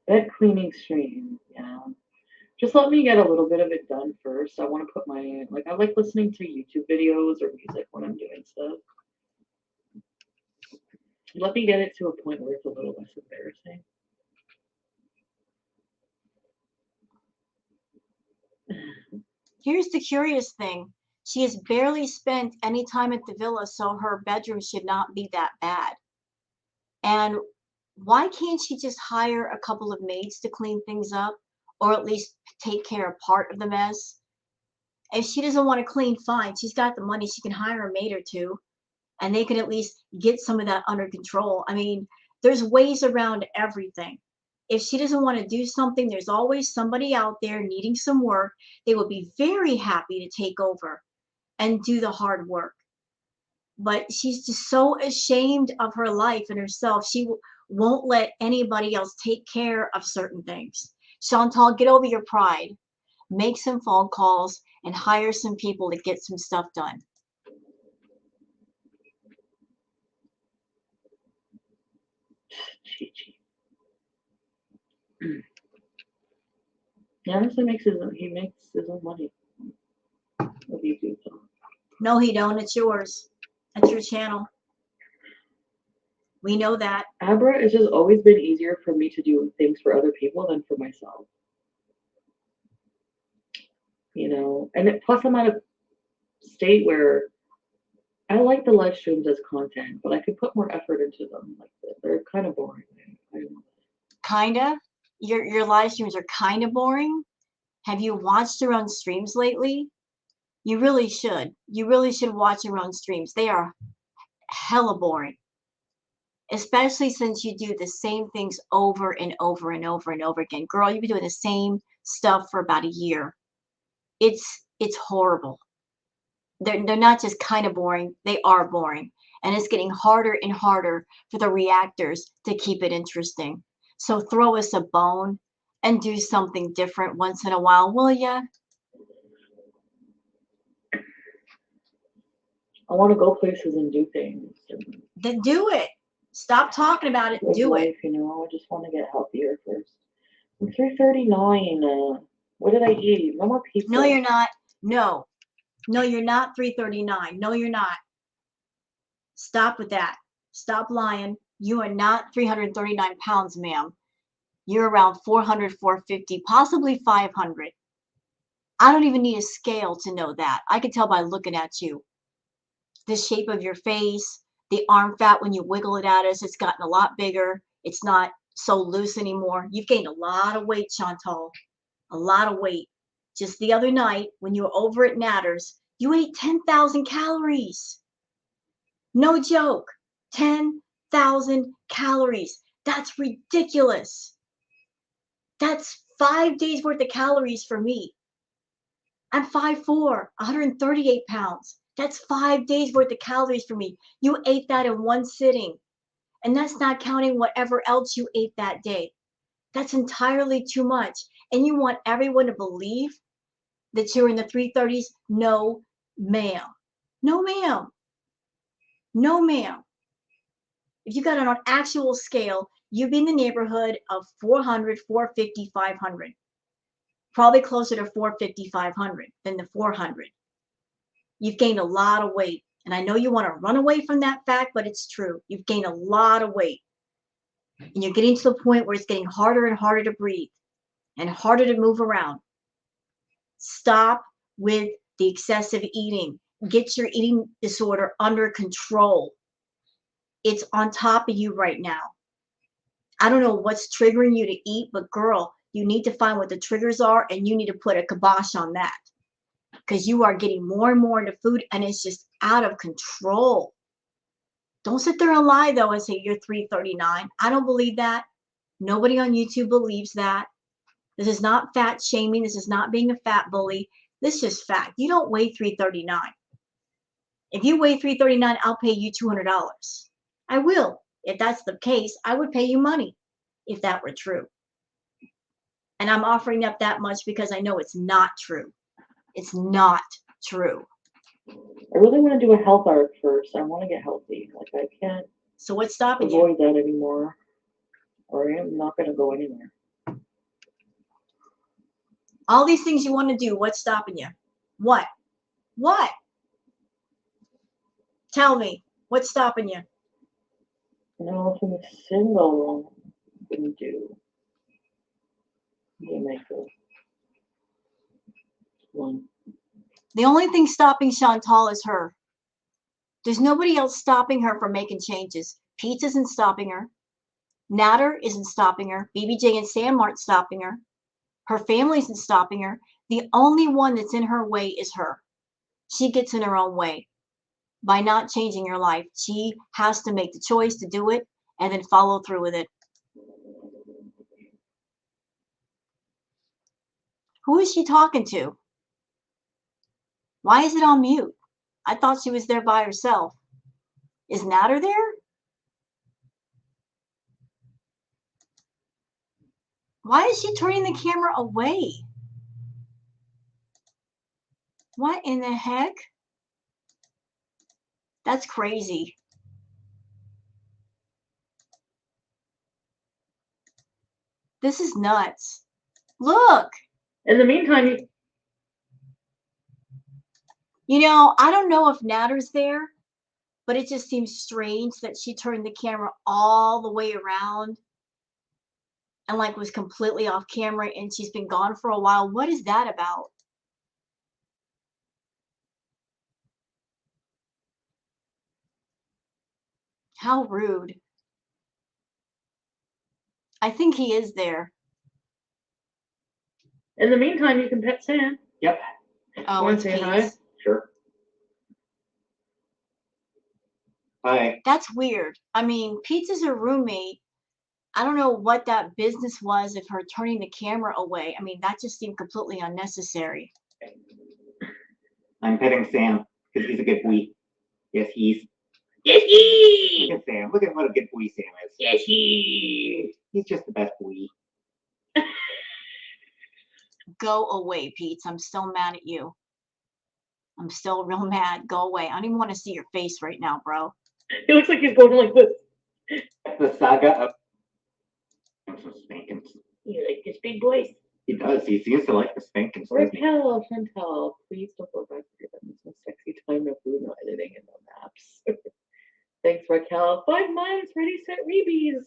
Speaker 2: Bed cleaning stream, yeah. Just let me get a little bit of it done first. I want to put my, like, I like listening to YouTube videos or music when I'm doing stuff. Let me get it to a point where it's a little less embarrassing.
Speaker 1: Here's the curious thing. She has barely spent any time at the villa, so her bedroom should not be that bad. And why can't she just hire a couple of maids to clean things up or at least take care of part of the mess? If she doesn't want to clean, fine. She's got the money. She can hire a maid or two and they can at least get some of that under control. I mean, there's ways around everything. If she doesn't want to do something, there's always somebody out there needing some work. They will be very happy to take over and do the hard work. But she's just so ashamed of her life and herself. She won't let anybody else take care of certain things. Chantal, get over your pride. Make some phone calls and hire some people to get some stuff done.
Speaker 2: Chi-chi. He honestly makes his own money with YouTube. So.
Speaker 1: No, he don't. It's yours. That's your channel. We know that.
Speaker 2: Abra, it's just always been easier for me to do things for other people than for myself. You know, and plus I'm at a state where I like the live streams as content, but I could put more effort into them. Like they're kind of boring. I don't know.
Speaker 1: Kinda. Your live streams are kind of boring. Have you watched your own streams lately? You really should. You really should watch your own streams. They are hella boring. Especially since you do the same things over and over and over and over again. Girl, you've been doing the same stuff for about a year. It's horrible. They're not just kind of boring, they are boring. And it's getting harder and harder for the reactors to keep it interesting. So throw us a bone and do something different once in a while, will ya?
Speaker 2: I want to go places and do things. And
Speaker 1: Then do it. Stop talking about it.
Speaker 2: live
Speaker 1: Do
Speaker 2: life,
Speaker 1: it.
Speaker 2: you know. I just want to get healthier first. I'm 339. What did I eat? No more pizza.
Speaker 1: No, you're not. No. No, you're not 339. No, you're not. Stop with that. Stop lying. You are not 339 pounds, ma'am. You're around 400, 450, possibly 500. I don't even need a scale to know that. I can tell by looking at you. The shape of your face, the arm fat when you wiggle it at us, it's gotten a lot bigger. It's not so loose anymore. You've gained a lot of weight, Chantal. A lot of weight. Just the other night, when you were over at Natter's, you ate 10,000 calories. No joke. 10,000 calories. That's ridiculous. That's 5 days worth of calories for me. I'm 5'4", 138 pounds. That's 5 days worth of calories for me. You ate that in one sitting. And that's not counting whatever else you ate that day. That's entirely too much. And you want everyone to believe that you're in the 330s? No, ma'am. No, ma'am. No, ma'am. If you got it on actual scale, you'd be in the neighborhood of 400, 450, 500. Probably closer to 450, 500 than the 400. You've gained a lot of weight. And I know you want to run away from that fact, but it's true. You've gained a lot of weight. And you're getting to the point where it's getting harder and harder to breathe and harder to move around. Stop with the excessive eating. Get your eating disorder under control. It's on top of you right now. I don't know what's triggering you to eat, but girl, you need to find what the triggers are and you need to put a kibosh on that. Because you are getting more and more into food and it's just out of control. Don't sit there and lie though and say you're 339. I don't believe that. Nobody on YouTube believes that. This is not fat shaming. This is not being a fat bully. This is just fact. You don't weigh 339. If you weigh 339, I'll pay you $200. I will. If that's the case, I would pay you money if that were true. And I'm offering up that much because I know it's not true. It's not true.
Speaker 2: I really want to do a health arc first. I want to get healthy. Like I can't
Speaker 1: So what's stopping you?
Speaker 2: avoid that anymore, or I'm not going to go anywhere.
Speaker 1: All these things you want to do, what's stopping you? What? What? Tell me, what's stopping you?
Speaker 2: Nothing single can do. You make one.
Speaker 1: The only thing stopping Chantal is her. There's nobody else stopping her from making changes. Pete isn't stopping her. Natter isn't stopping her. BBJ and Sam aren't stopping her. Her family isn't stopping her. The only one that's in her way is her. She gets in her own way by not changing her life. She has to make the choice to do it and then follow through with it. Who is she talking to? Why is it on mute? I thought she was there by herself. Is Natter there? Why is she turning the camera away? What in the heck? That's crazy. This is nuts. Look,
Speaker 2: In the meantime,
Speaker 1: You know, I don't know if Natter's there, but it just seems strange that she turned the camera all the way around and like was completely off camera and she's been gone for a while. What is that about? How rude. I think he is there.
Speaker 2: in the meantime, you can pet Sam.
Speaker 4: Yep,
Speaker 1: Oh,
Speaker 2: Wanna
Speaker 1: it's
Speaker 2: say hi?
Speaker 1: Pete's.
Speaker 4: sure. Hi.
Speaker 1: That's weird. I mean, Pete's is her roommate. I don't know what that business was of her turning the camera away. I mean, that just seemed completely unnecessary.
Speaker 4: I'm petting Sam because he's a good boy. Yes, he's.
Speaker 2: Yes, he.
Speaker 4: Look at Sam. Look at what a good boy Sam is.
Speaker 2: Yes, he.
Speaker 4: He's just the best boy.
Speaker 1: Go away, Pete. I'm still mad at you. I'm still real mad. Go away. I don't even want to see your face right now, bro.
Speaker 2: He looks like he's going like this.
Speaker 4: The saga of some spankings.
Speaker 2: You like this big voice?
Speaker 4: He does. He seems to like the spankings. doesn't he?
Speaker 2: Raquel, Chantal, please don't go back to them. Some sexy time, no food, no editing, and no naps. Thanks, Raquel. 5 months, ready, set, rebees.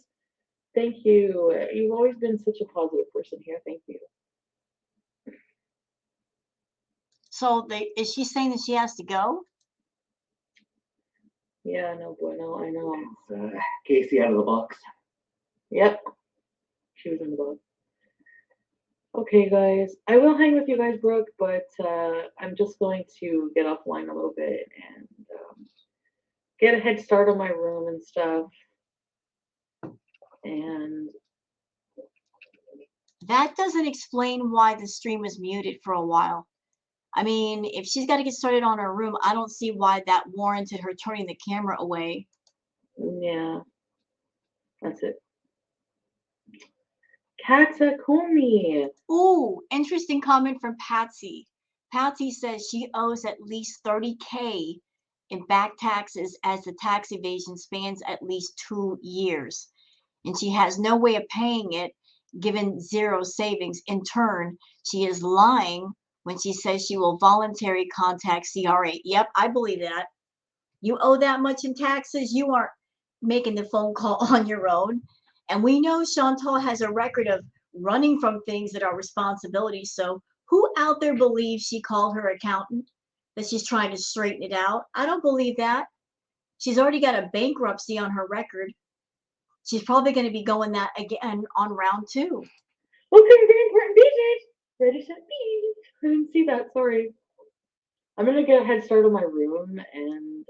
Speaker 2: Thank you. You've always been such a positive person here. Thank you.
Speaker 1: So is she saying that she has to go?
Speaker 2: Yeah, no bueno, I know.
Speaker 4: It's, Casey out of the box.
Speaker 2: Yep. She was in the box. Okay, guys. I will hang with you guys, Brooke, but I'm just going to get offline a little bit and get a head start on my room and stuff. And
Speaker 1: That doesn't explain why the stream was muted for a while. I mean, if she's got to get started on her room, I don't see why that warranted her turning the camera away.
Speaker 2: yeah, that's it. Katakumi.
Speaker 1: Ooh, interesting comment from Patsy. Patsy says she owes at least $30K in back taxes as the tax evasion spans at least 2 years. And she has no way of paying it given zero savings. In turn, she is lying when she says she will voluntarily contact CRA. Yep, I believe that. You owe that much in taxes, you aren't making the phone call on your own. And we know Chantal has a record of running from things that are responsibilities. So who out there believes she called her accountant, that she's trying to straighten it out? I don't believe that. She's already got a bankruptcy on her record. She's probably going to be going that again on round 2.
Speaker 2: Okay, very important DJ. Ready, set, beat. I didn't see that. Sorry. I'm gonna get a head start on my room and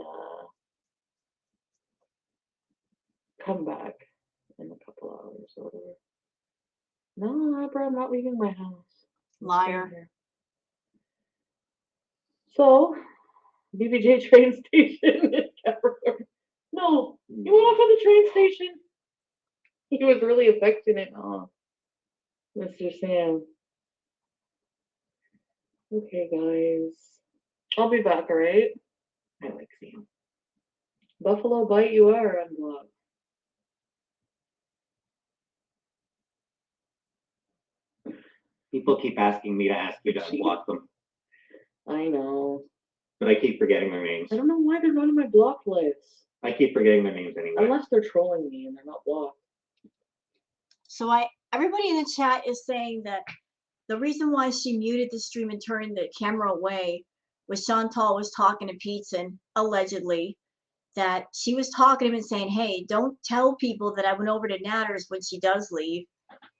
Speaker 2: come back in a couple hours or whatever. No, bro, I'm not leaving my house. I'm staying
Speaker 1: Liar.
Speaker 2: here. So, BBJ train station in Capricorn. No, he went off at the train station. He was really affectionate. Oh, Mr. Sam. Okay, guys. I'll be back, alright?
Speaker 4: I like Sam.
Speaker 2: Buffalo Bite you are, unblocked.
Speaker 4: People keep asking me to ask you to unblock them,
Speaker 2: I know.
Speaker 4: but I keep forgetting their names.
Speaker 2: I don't know why they're not on my blocked list.
Speaker 4: I keep forgetting their names anyway.
Speaker 2: Unless they're trolling me and they're not blocked.
Speaker 1: So everybody in the chat is saying that the reason why she muted the stream and turned the camera away was Chantal was talking to Pete and allegedly that she was talking to him and saying, hey, don't tell people that I went over to Natter's when she does leave.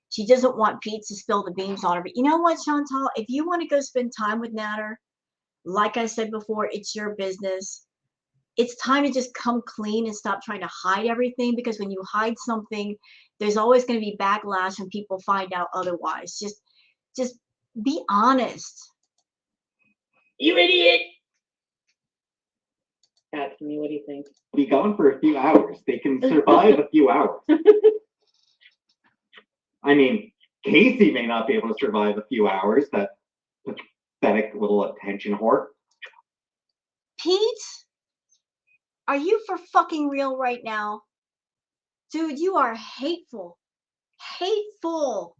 Speaker 1: She doesn't want Pete to spill the beans on her. But you know what, Chantal? If you want to go spend time with Natter, like I said before, it's your business. It's time to just come clean and stop trying to hide everything, because when you hide something, there's always going to be backlash when people find out otherwise. Just be honest.
Speaker 2: You idiot! Ask me, what do you think?
Speaker 4: Be gone for a few hours. They can survive a few hours. I mean, Casey may not be able to survive a few hours. That pathetic little attention whore.
Speaker 1: Pete, are you for fucking real right now? Dude, you are hateful. Hateful.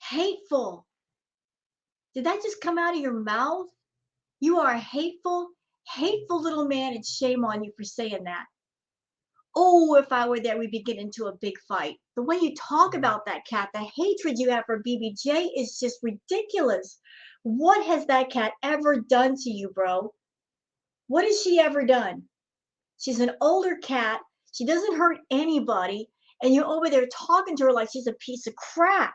Speaker 1: Hateful. Did that just come out of your mouth? You are a hateful, hateful little man, and shame on you for saying that. Oh, if I were there, we'd be getting into a big fight. The way you talk about that cat, the hatred you have for BBJ is just ridiculous. What has that cat ever done to you, bro? What has she ever done? She's an older cat. She doesn't hurt anybody. And you're over there talking to her like she's a piece of crap.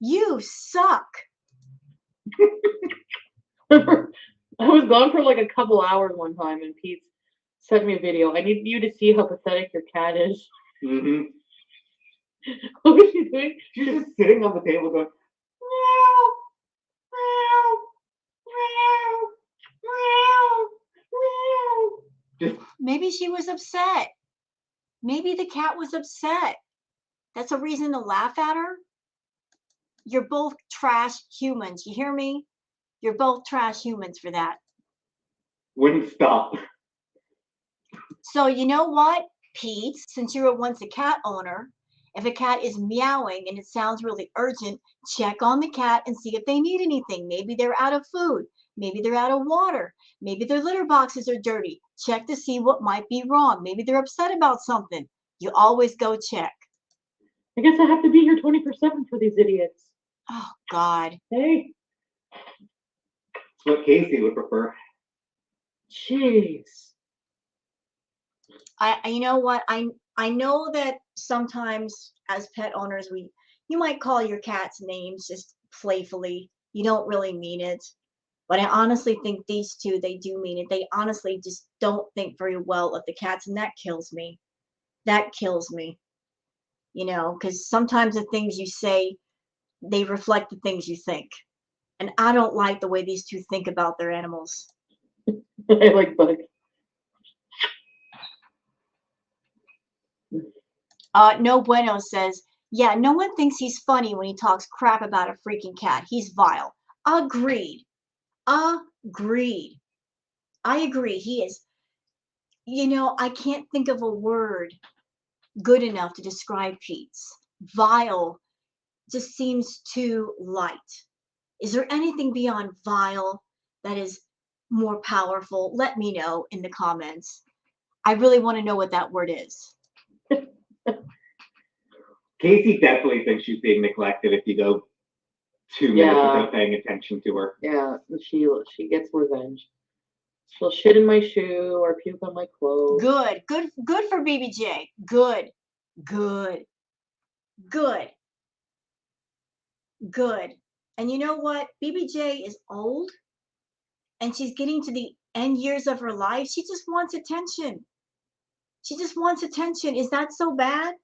Speaker 1: You suck.
Speaker 2: I was gone for like a couple hours one time, and Pete sent me a video. I need you to see how pathetic your cat is.
Speaker 4: Mm-hmm.
Speaker 2: What was she doing?
Speaker 4: She's just sitting on the table going, meow, meow, meow, meow, meow. Just
Speaker 1: Maybe she was upset. Maybe the cat was upset. That's a reason to laugh at her. You're both trash humans. You hear me? You're both trash humans for that.
Speaker 4: wouldn't stop.
Speaker 1: So you know what, Pete? Since you were once a cat owner, if a cat is meowing and it sounds really urgent, check on the cat and see if they need anything. Maybe they're out of food. Maybe they're out of water. Maybe their litter boxes are dirty. Check to see what might be wrong. Maybe they're upset about something. You always go check.
Speaker 2: I guess I have to be here 24/7 for these idiots.
Speaker 1: Oh, God.
Speaker 2: Hey,
Speaker 4: It's what Casey would prefer.
Speaker 2: jeez.
Speaker 1: You know what? I know that sometimes as pet owners, you might call your cats names just playfully. You don't really mean it. But I honestly think these two, they do mean it. They honestly just don't think very well of the cats, and that kills me. That kills me. Because sometimes the things you say, they reflect the things you think. And I don't like the way these two think about their animals.
Speaker 2: I like Bug.
Speaker 1: No Bueno says, yeah, no one thinks he's funny when he talks crap about a freaking cat. He's vile. Agreed. Agreed. I agree. He is. I can't think of a word good enough to describe Pete's. Vile just seems too light. Is there anything beyond vile that is more powerful? Let me know in the comments. I really want to know what that word is.
Speaker 4: Casey definitely thinks she's being neglected if you go 2 minutes without paying attention to her.
Speaker 2: Yeah, she gets revenge. She'll shit in my shoe or puke on my clothes.
Speaker 1: Good for BBJ. Good. And you know what? BBJ is old, and she's getting to the end years of her life. She just wants attention. Is that so bad?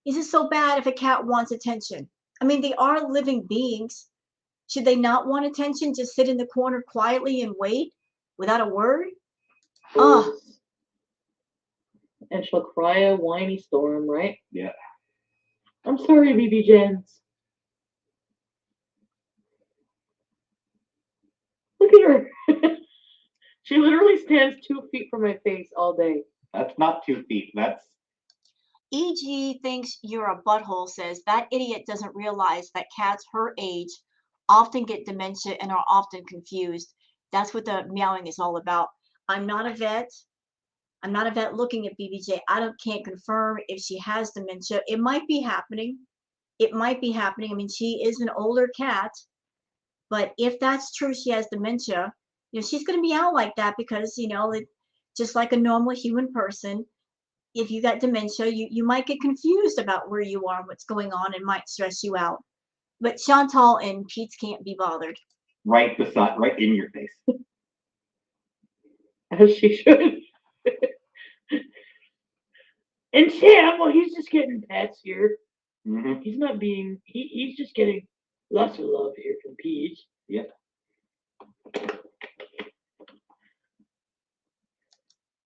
Speaker 1: Is it so bad if a cat wants attention? I mean, they are living beings. Should they not want attention? Just sit in the corner quietly and wait without a word? Ugh.
Speaker 2: And she'll cry a whiny storm, right?
Speaker 4: Yeah.
Speaker 2: I'm sorry, BB Jens. Look at her. She literally stands 2 feet from my face all day.
Speaker 4: That's not 2 feet. That's
Speaker 1: EG thinks you're a butthole, says that idiot doesn't realize that cats her age often get dementia and are often confused. That's what the meowing is all about. I'm not a vet. Looking at BBJ. Can't confirm if she has dementia. It might be happening. I mean, she is an older cat, but if that's true, she has dementia. She's going to meow like that because, just like a normal human person, if you got dementia, you might get confused about where you are and what's going on and might stress you out. But Chantal and Pete's can't be bothered.
Speaker 4: right in your face.
Speaker 2: As she should. And Sam, well, he's just getting pets here.
Speaker 4: Mm-hmm.
Speaker 2: He's not being, he's just getting lots of love here from Pete.
Speaker 4: Yep.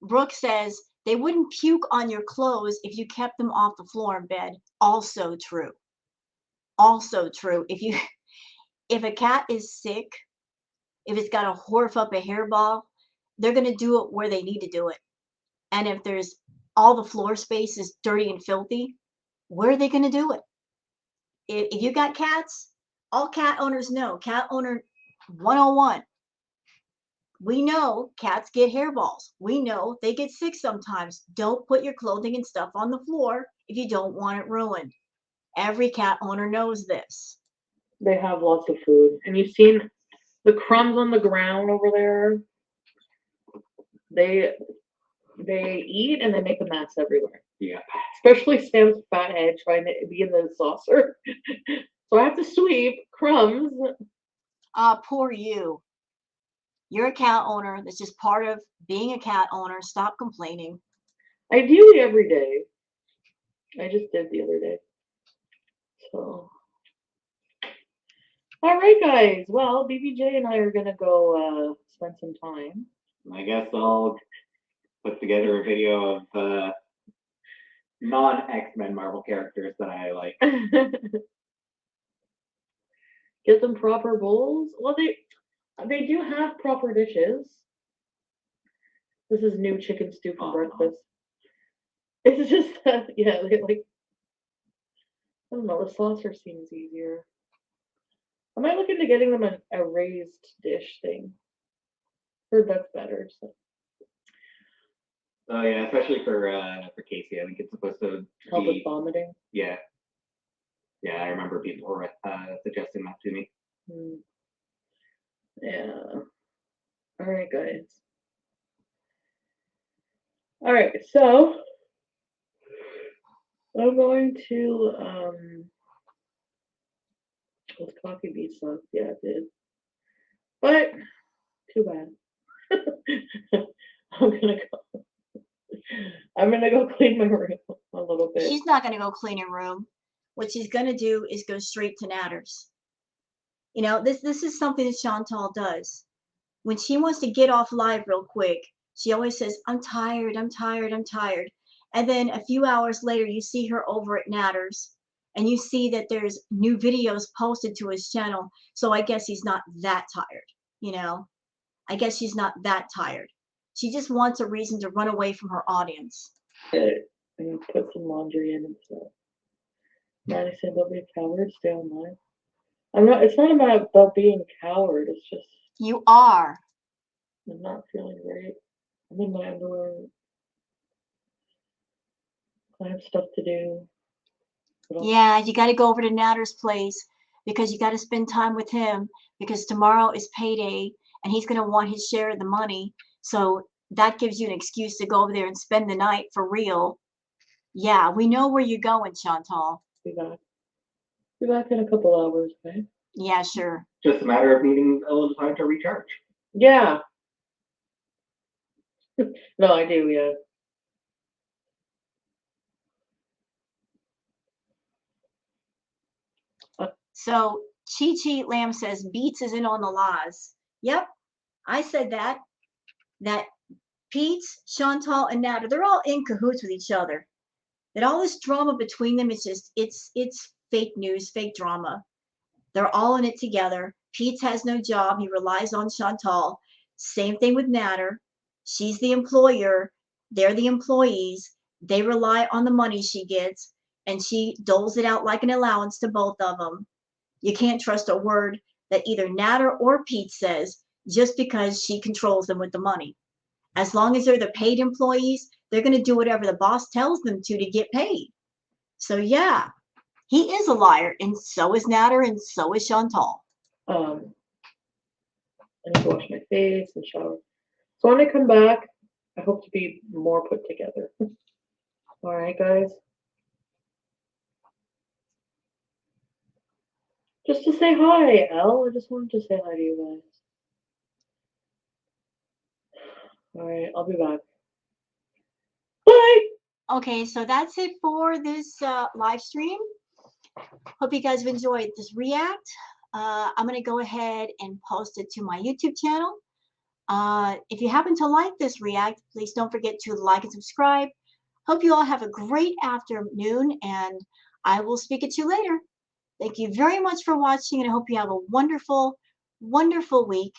Speaker 1: Brooke says they wouldn't puke on your clothes if you kept them off the floor in bed. Also true. If a cat is sick, if it's got to horf up a hairball, they're going to do it where they need to do it. And if there's all the floor space is dirty and filthy, where are they going to do it? If you got cats, all cat owners know, cat owner 101. We know cats get hairballs. We know they get sick sometimes. Don't put your clothing and stuff on the floor if you don't want it ruined. Every cat owner knows this.
Speaker 2: They have lots of food. And you've seen the crumbs on the ground over there. They eat and they make a mess everywhere.
Speaker 4: Yeah.
Speaker 2: Especially Sam's fat head trying to be in the saucer. So I have to sweep crumbs.
Speaker 1: Poor you. You're a cat owner. That's just part of being a cat owner. Stop complaining.
Speaker 2: I do it every day. I just did the other day. So, all right, guys. Well, BBJ and I are gonna go spend some time.
Speaker 4: I guess I'll put together a video of non-X-Men Marvel characters that I like.
Speaker 2: Get them proper bowls. Well, they do have proper dishes. This is new chicken stew for breakfast. It's just yeah, they like. I don't know. The saucer seems easier. I might look into getting them a raised dish thing. Heard that's better. So.
Speaker 4: Oh yeah, especially for Casey. I think it's supposed to
Speaker 2: Help with
Speaker 4: be,
Speaker 2: vomiting.
Speaker 4: yeah. Yeah, I remember people were suggesting that to me.
Speaker 2: Yeah. All right, guys. All right, so I'm going to was coffee beet sucked? Yeah, it did. But too bad. I'm gonna go clean my room a little bit.
Speaker 1: She's not going to go clean her room. What she's going to do is go straight to Natters. You know, this is something that Chantal does. When she wants to get off live real quick, she always says, I'm tired, I'm tired, I'm tired. And then a few hours later, you see her over at Natters, and you see that there's new videos posted to his channel. So I guess he's not that tired, you know? I guess she's not that tired. She just wants a reason to run away from her audience.
Speaker 2: And put some laundry in and stuff. Maddie said, don't be a coward, stay online. I'm not, it's not about being a coward, it's just.
Speaker 1: You are.
Speaker 2: I'm not feeling great. I'm in my underwear. I have stuff to do.
Speaker 1: Yeah, you got to go over to Natter's place because you got to spend time with him because tomorrow is payday and he's going to want his share of the money. So that gives you an excuse to go over there and spend the night for real. Yeah, we know where you're going, Chantal.
Speaker 2: Be back. Be back in a couple hours, okay?
Speaker 1: Yeah, sure.
Speaker 4: Just a matter of needing a little time to recharge.
Speaker 2: Yeah. No, I do, yeah.
Speaker 1: So Chi Chi Lamb says Beats is in on the laws. Yep, I said that. That Pete's, Chantal, and Natter, they're all in cahoots with each other. That all this drama between them is just it's fake news, fake drama. They're all in it together. Pete has no job. He relies on Chantal. Same thing with Natter. She's the employer. They're the employees. They rely on the money she gets, and she doles it out like an allowance to both of them. You can't trust a word that either Natter or Pete says just because she controls them with the money. As long as they're the paid employees, they're going to do whatever the boss tells them to get paid. So yeah, he is a liar, and so is Natter, and so is Chantal.
Speaker 2: I need to wash my face and shower. So when I come back, I hope to be more put together. All right, guys. Just to say hi, Elle. I just wanted to say hi to you guys. All right, I'll be back. Bye.
Speaker 1: Okay, so that's it for this live stream. Hope you guys have enjoyed this react. I'm going to go ahead and post it to my YouTube channel. If you happen to like this react, please don't forget to like and subscribe. Hope you all have a great afternoon, and I will speak at you later. Thank you very much for watching, and I hope you have a wonderful, wonderful week.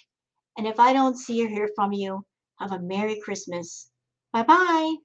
Speaker 1: And if I don't see or hear from you, have a Merry Christmas. Bye-bye.